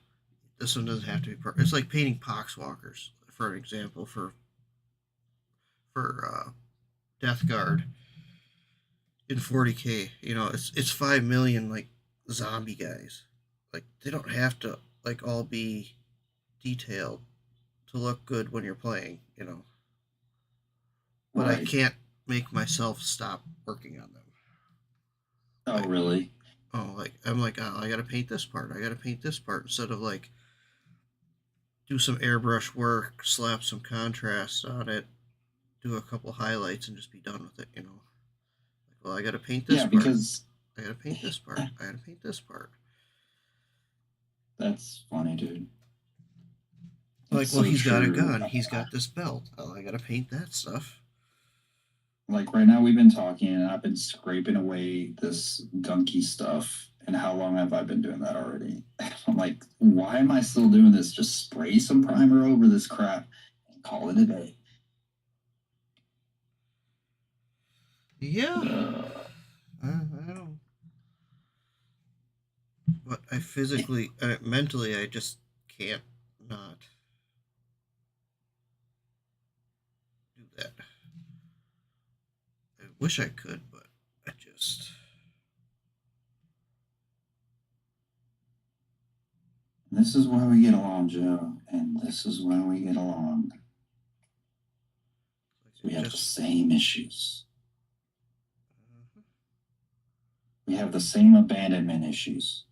Speaker 1: This one doesn't have to be. It's like painting poxwalkers, for an example, for Death Guard in 40K. It's 5 million like zombie guys. Like they don't have to like all be detailed to look good when you're playing. But I
Speaker 2: Right.
Speaker 1: can't make myself stop working on them.
Speaker 2: Oh,
Speaker 1: Like,
Speaker 2: really?
Speaker 1: oh, like I'm like, oh, I gotta paint this part. I gotta paint this part instead of like do some airbrush work, slap some contrast on it, do a couple highlights, and just be done with it. Like, well, I gotta paint this
Speaker 2: Yeah,
Speaker 1: part.
Speaker 2: because
Speaker 1: I gotta paint this part. I gotta paint this part.
Speaker 2: that's funny, dude. It's
Speaker 1: Like, well,
Speaker 2: so
Speaker 1: he's got a
Speaker 2: true.
Speaker 1: gun. He's got this belt. Oh, I gotta paint that stuff.
Speaker 2: Like right now, we've been talking, and I've been scraping away this gunky stuff. And how long have I been doing that already? I'm like, why am I still doing this? Just spray some primer over this crap and call it a day.
Speaker 1: Yeah,
Speaker 2: Uh,
Speaker 1: I don't. But I physically, mentally, I just can't not do that. I wish I could, but I just.
Speaker 2: This is why we get along, Joe, and this is why we get along. We have the same issues.
Speaker 1: Uh,
Speaker 2: We have the same abandonment issues.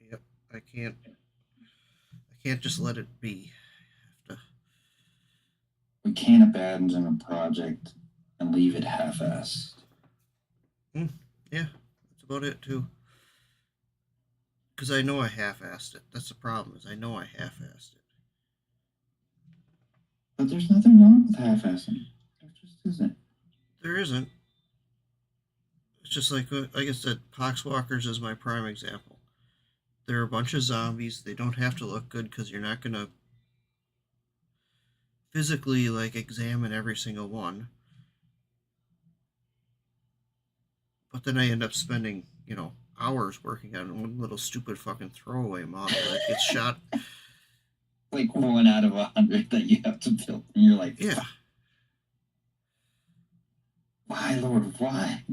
Speaker 1: yep, I can't. I can't just let it be. I have to.
Speaker 2: We can't abandon a project and leave it half-assed.
Speaker 1: Yeah, that's about it too. Because I know I half-assed it. That's the problem. Is I know I half-assed it.
Speaker 2: But there's nothing wrong with half-assing. There just isn't.
Speaker 1: There isn't. It's just like I said, Poxwalkers is my prime example. They're a bunch of zombies. They don't have to look good because you're not gonna physically like examine every single one. But then I end up spending hours working on one little stupid fucking throwaway model that gets shot.
Speaker 2: Like 1 out of 100 that you have to build. And you're like,
Speaker 1: Yeah.
Speaker 2: why, Lord, why?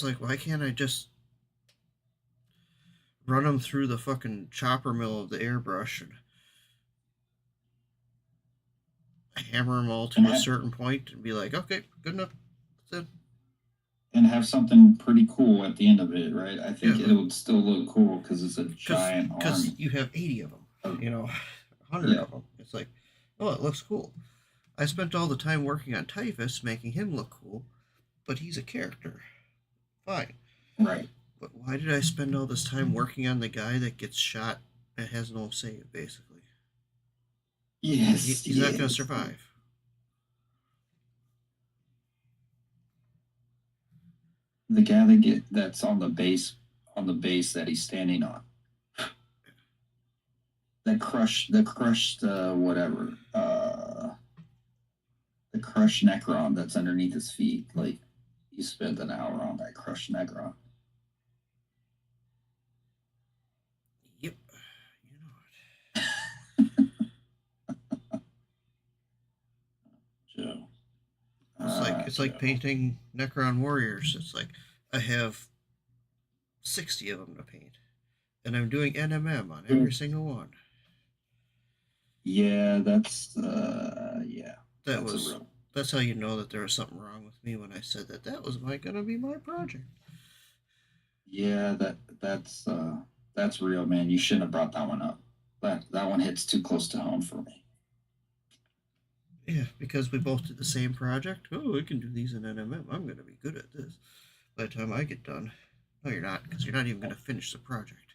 Speaker 1: It's like, why can't I just run them through the fucking chopper mill of the airbrush and hammer them all to
Speaker 2: And
Speaker 1: a certain point and be like, okay, good enough. That's it.
Speaker 2: and have something pretty cool at the end of it, right? I think
Speaker 1: Yeah.
Speaker 2: it would still look cool because it's a giant
Speaker 1: Because
Speaker 2: army.
Speaker 1: you have 80 of them,
Speaker 2: Oh,
Speaker 1: 100
Speaker 2: yeah.
Speaker 1: of them. It's like, oh, it looks cool. I spent all the time working on Typhus, making him look cool, but he's a character. Fine.
Speaker 2: Right.
Speaker 1: But why did I spend all this time working on the guy that gets shot and has no save, basically?
Speaker 2: Yes.
Speaker 1: He's not going to survive.
Speaker 2: The guy that's on the base that he's standing on. The crushed whatever. The crushed Necron that's underneath his feet. Like, you spent an hour on that crushed Necron.
Speaker 1: Yep. You know it.
Speaker 2: Joe.
Speaker 1: It's like painting Necron warriors. It's like I have 60 of them to paint, and I'm doing NMM on every single one.
Speaker 2: Yeah, that's
Speaker 1: That's how you know that there was something wrong with me when I said that was gonna be my project.
Speaker 2: Yeah, that's real, man. You shouldn't have brought that one up. That one hits too close to home for me.
Speaker 1: Yeah, because we both did the same project. Oh, we can do these in NMM. I'm gonna be good at this. By the time I get done, no, you're not, because you're not even gonna finish the project.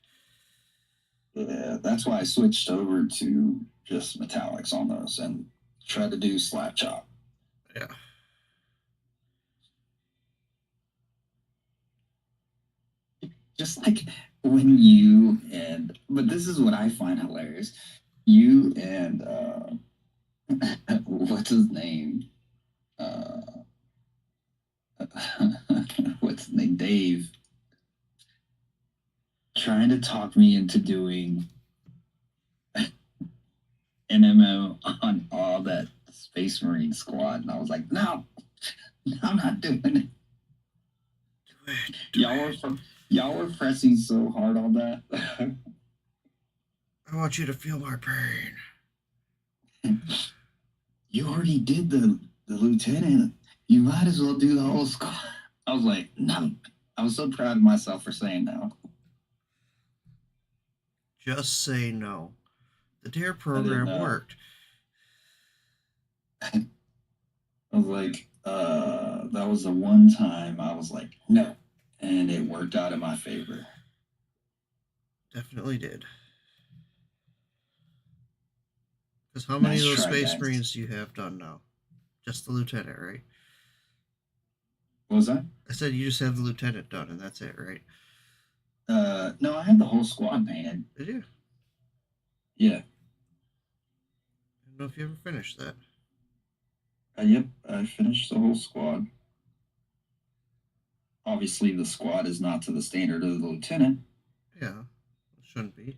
Speaker 2: Yeah, that's why I switched over to just metallics on those and try to do slap chop.
Speaker 1: Yeah.
Speaker 2: Just like when you but this is what I find hilarious. You and what's his name? What's his name? Dave. Trying to talk me into doing NMO on all that Space Marine squad, and I was like, no, I'm not doing it. Y'all were pressing so hard on that.
Speaker 1: I want you to feel my pain.
Speaker 2: You already did the lieutenant. You might as well do the whole squad. I was like, no. I was so proud of myself for saying no.
Speaker 1: Just say no. The DARE program worked.
Speaker 2: I was like, that was the one time I was like, no. And it worked out in my favor.
Speaker 1: Definitely did. Because how many of those Space Marines do you have done now? Just the lieutenant, right?
Speaker 2: What was that?
Speaker 1: I said you just have the lieutenant done, and that's it, right?
Speaker 2: No, I had the whole squad painted.
Speaker 1: Did you?
Speaker 2: Yeah.
Speaker 1: I don't know if you ever finished that.
Speaker 2: Yep, I finished the whole squad. Obviously, the squad is not to the standard of the lieutenant.
Speaker 1: Yeah, it shouldn't be.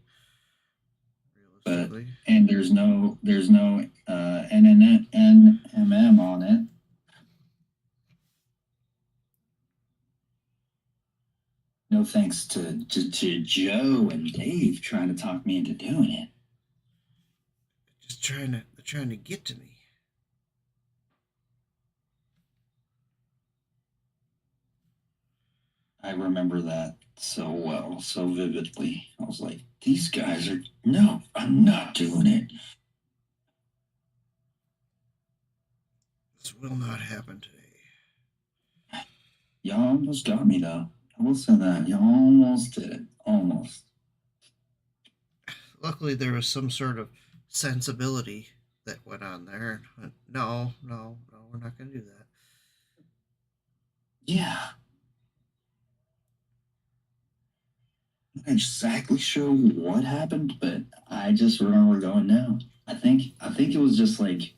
Speaker 2: Realistically. And there's no NMM on it. No thanks to Joe and Dave trying to talk me into doing it.
Speaker 1: Just trying to get to me.
Speaker 2: I remember that so well, so vividly. I was like, these guys are, no, I'm not doing it.
Speaker 1: This will not happen today.
Speaker 2: Y'all almost got me, though. I will say that. Y'all almost did it. Almost.
Speaker 1: Luckily, there was some sort of sensibility that went on there. No, we're not going to do that.
Speaker 2: Yeah. I'm not exactly sure what happened, but I just remember going, no. I think it was just like,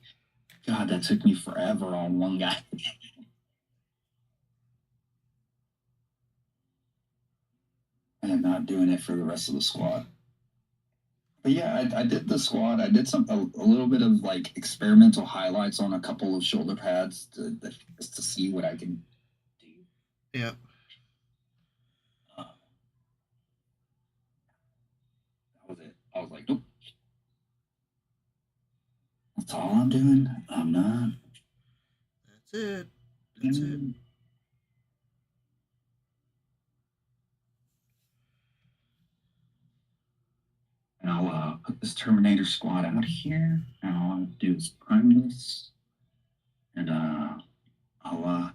Speaker 2: God, that took me forever on one guy. And not doing it for the rest of the squad. But yeah, I did the squad. I did a little bit of like experimental highlights on a couple of shoulder pads just to see what I can do.
Speaker 1: Yeah.
Speaker 2: I was like, nope. That's all I'm doing. I'm not.
Speaker 1: That's it. That's it.
Speaker 2: And I'll put this Terminator squad out here. And all I'll do is prime this. And I'll,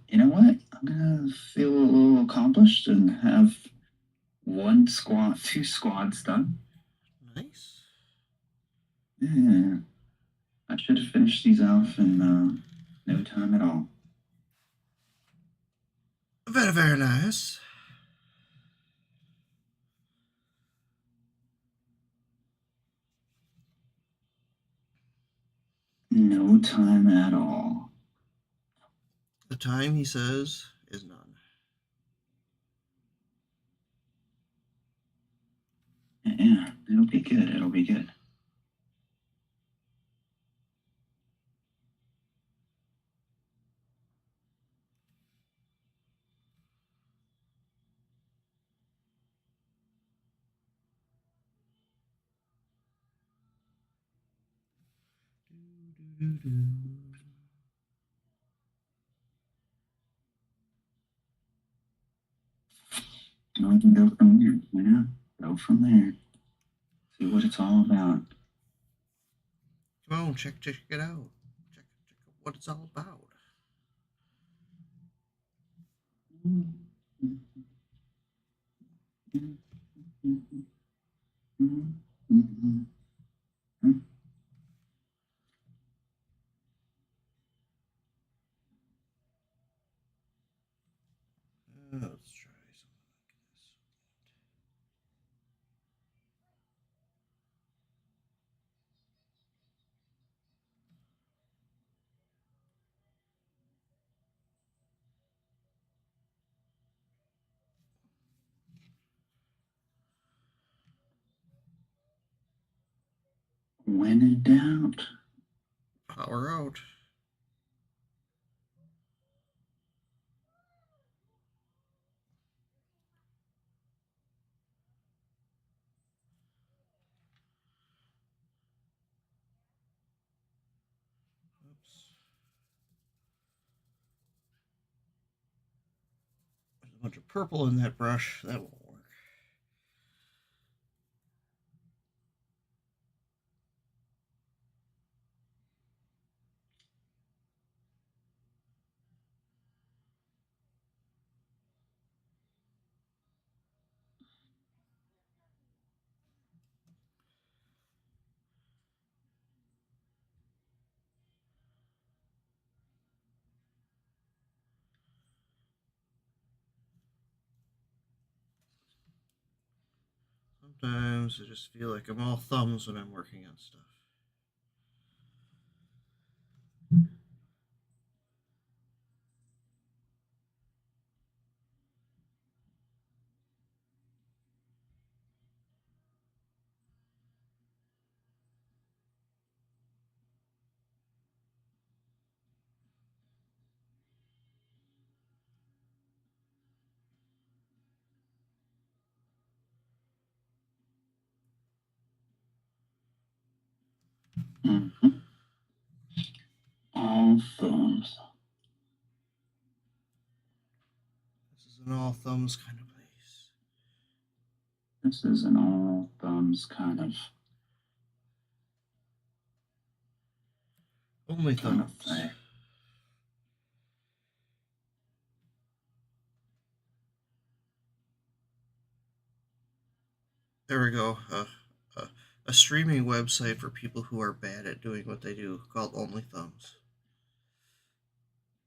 Speaker 2: you know what? I'm going to feel a little accomplished and have two squads done.
Speaker 1: Nice.
Speaker 2: Yeah. I should have finished these off in no time at all.
Speaker 1: Very, very nice.
Speaker 2: No time at all.
Speaker 1: The time, he says, is none.
Speaker 2: Yeah, it'll be good. It'll be good. And we can go from there. Why not? Go from there. See what it's all about.
Speaker 1: Come on, check it out. Check what it's all about. Let's try something like this.
Speaker 2: When in doubt.
Speaker 1: Power out. Oops. There's a bunch of purple in that brush. That won't work. Sometimes I just feel like I'm all thumbs when I'm working on stuff.
Speaker 2: Mm-hmm. All thumbs.
Speaker 1: This is an all thumbs kind of place.
Speaker 2: This is an all thumbs kind of
Speaker 1: Only thumbs.
Speaker 2: thing.
Speaker 1: There we go. A streaming website for people who are bad at doing what they do called Only Thumbs.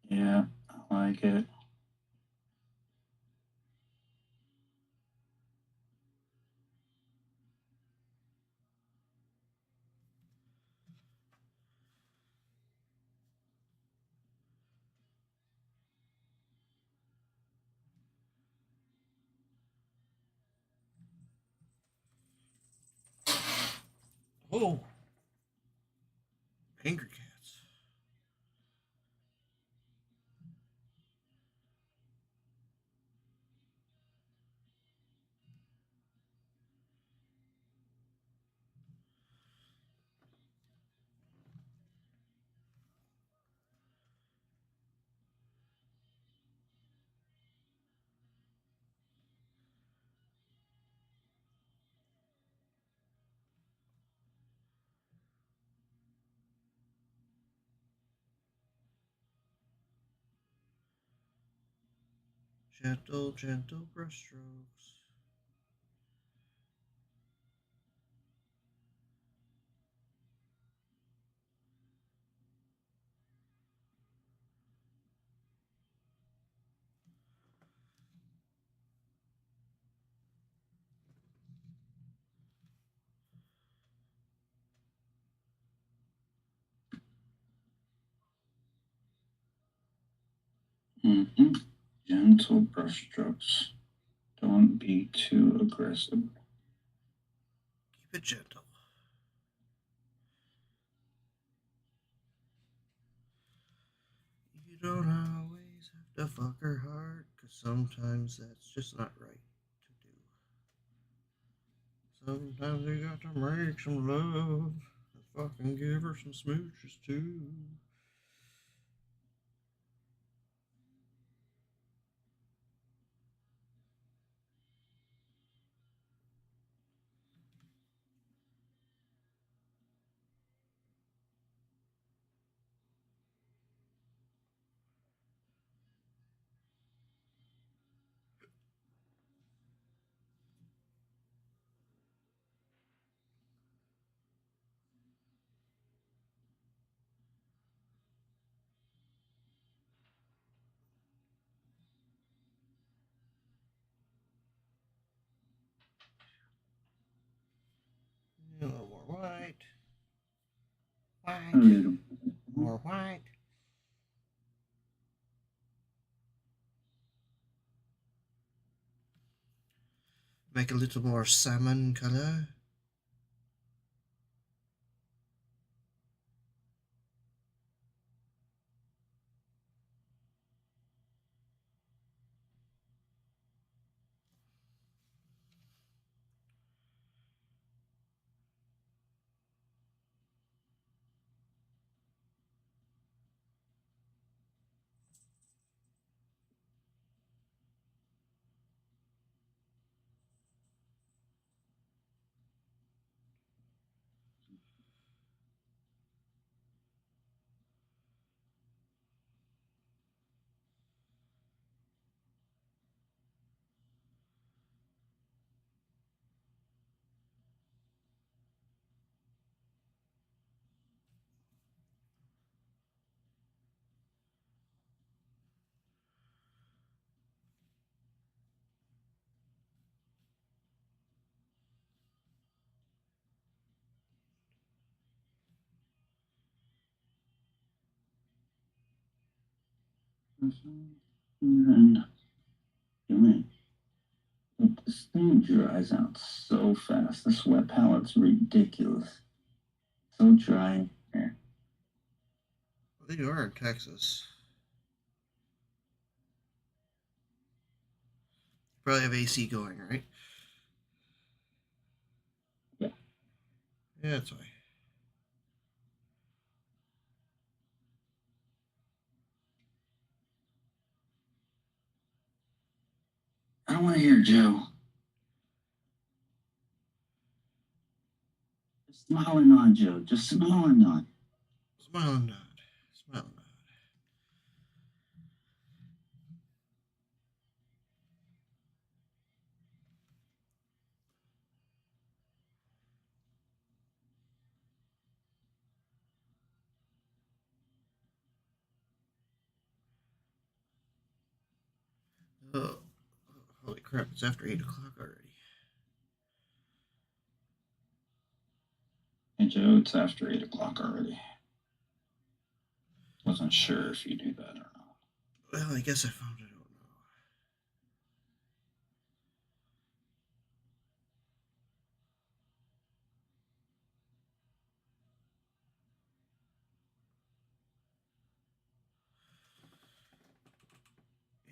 Speaker 2: Yeah, I like it.
Speaker 1: Oh, angry cats. Gentle, gentle brushstrokes.
Speaker 2: Mm-hmm. Gentle brushstrokes. Don't be too aggressive.
Speaker 1: Keep it gentle. You don't always have to fuck her hard, 'cause sometimes that's just not right to do. Sometimes you got to make some love and fucking give her some smooches too. A little more white. White.
Speaker 2: A little.
Speaker 1: More white. Make a little more salmon color.
Speaker 2: And this thing dries out so fast. This wet palette's ridiculous. So dry here.
Speaker 1: Well, you are in Texas. You probably have AC going, right?
Speaker 2: Yeah.
Speaker 1: Yeah, that's why.
Speaker 2: I don't want to hear Joe. Just smile and nod, Joe. Just smile and nod.
Speaker 1: Smile and nod. Smile and nod. Oh, holy crap! It's after 8 o'clock already.
Speaker 2: Hey, Joe, it's after 8 o'clock already. Wasn't sure if you knew that or not.
Speaker 1: Well, I guess I found it out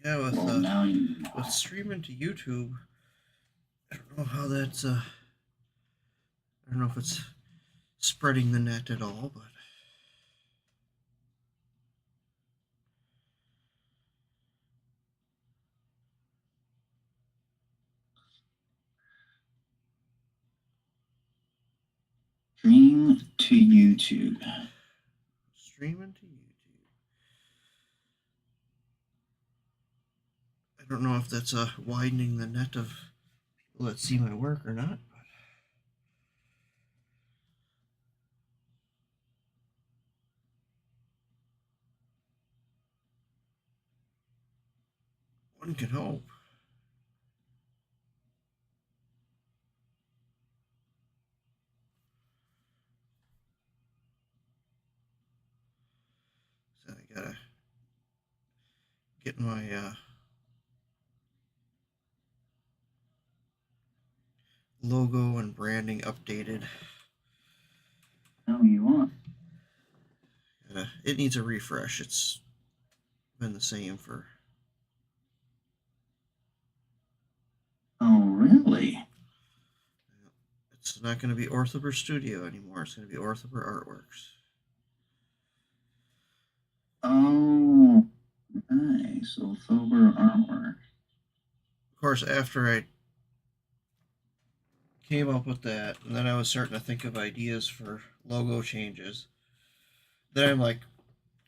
Speaker 1: now. Yeah,
Speaker 2: Well, now you know.
Speaker 1: with streaming to YouTube, I don't know how that's I don't know if it's spreading the net at all, but
Speaker 2: Stream to YouTube.
Speaker 1: streaming to YouTube. I don't know if that's widening the net of people that see my work or not. But one can hope. So I gotta get my logo and branding updated.
Speaker 2: No, you want.
Speaker 1: It needs a refresh. It's been the same for.
Speaker 2: Oh, really?
Speaker 1: It's not going to be Orthober Studio anymore. It's going to be Orthober Artworks.
Speaker 2: Oh, nice. Orthober Artwork.
Speaker 1: Of course, after I came up with that, and then I was starting to think of ideas for logo changes. Then I'm like,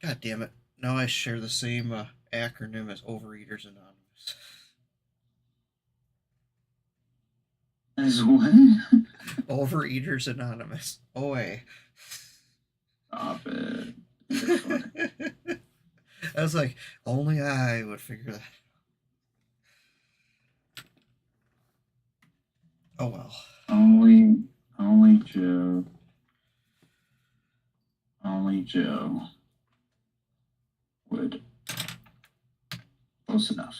Speaker 1: God damn it! Now I share the same acronym as Overeaters Anonymous.
Speaker 2: As what?
Speaker 1: Overeaters Anonymous. OA.
Speaker 2: Stop it. You're funny.
Speaker 1: I was like, only I would figure that. Oh well.
Speaker 2: Only Joe. Only Joe would. Close enough.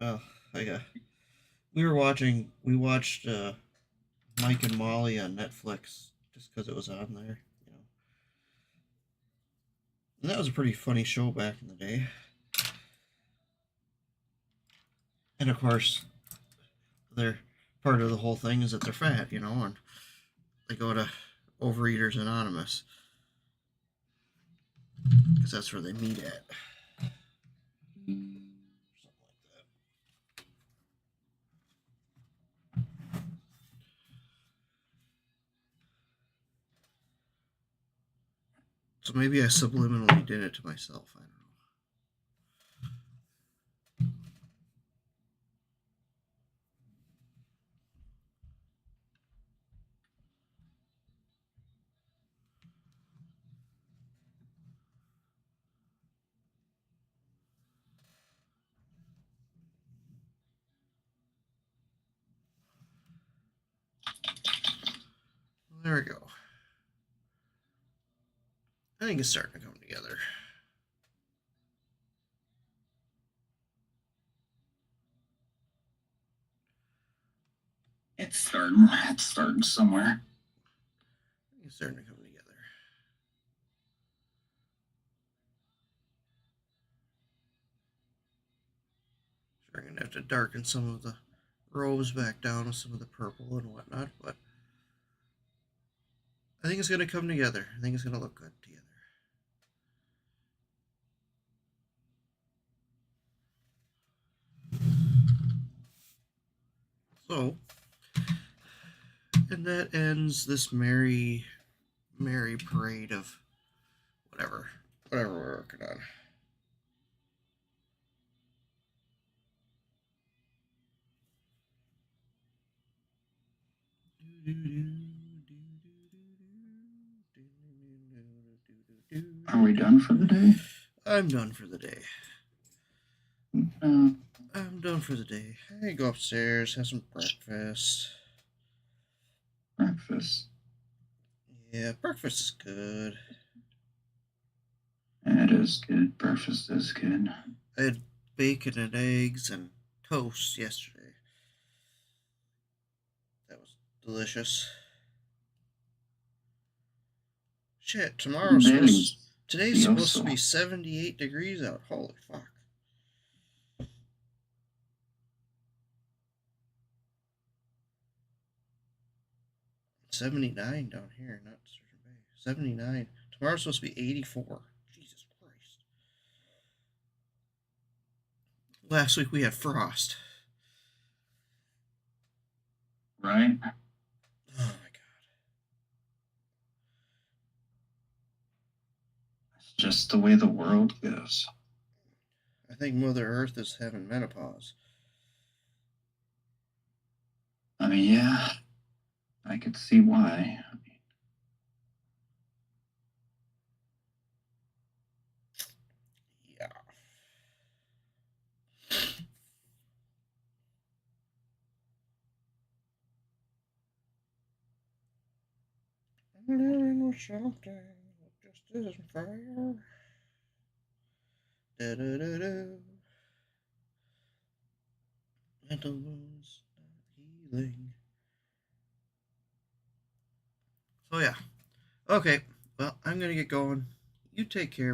Speaker 1: Well, we watched Mike and Molly on Netflix just because it was on there, you know. And that was a pretty funny show back in the day. And of course, they're part of the whole thing is that they're fat, you know, and they go to Overeaters Anonymous because that's where they meet at. Something like that. So maybe I subliminally did it to myself. I don't know. Well, there we go. I think it's starting to come together.
Speaker 2: It's starting somewhere.
Speaker 1: I think it's starting to come together. Sure, I'm going to have to darken some of the rose back down with some of the purple and whatnot, but I think it's going to come together. I think it's going to look good together. So, and that ends this merry parade of whatever we're working on.
Speaker 2: Are we done for the day?
Speaker 1: I'm done for the day.
Speaker 2: Uh,
Speaker 1: I'm done for the day. I go upstairs, have some breakfast.
Speaker 2: Breakfast.
Speaker 1: Yeah, breakfast is good.
Speaker 2: It is good. Breakfast is good.
Speaker 1: I had bacon and eggs and toast yesterday. That was delicious. Shit, today's supposed to be 78 degrees out. Holy fuck. 79 down here, not Sturgeon Bay. 79. Tomorrow's supposed to be 84. Jesus Christ. Last week we had frost.
Speaker 2: Right?
Speaker 1: Oh my god.
Speaker 2: It's just the way the world goes.
Speaker 1: I think Mother Earth is having menopause.
Speaker 2: I mean, yeah, I could see why.
Speaker 1: Yeah. I'm living with something that just isn't fair. Da da da da. Mental wounds not healing. So yeah. Okay. Well, I'm gonna get going. You take care.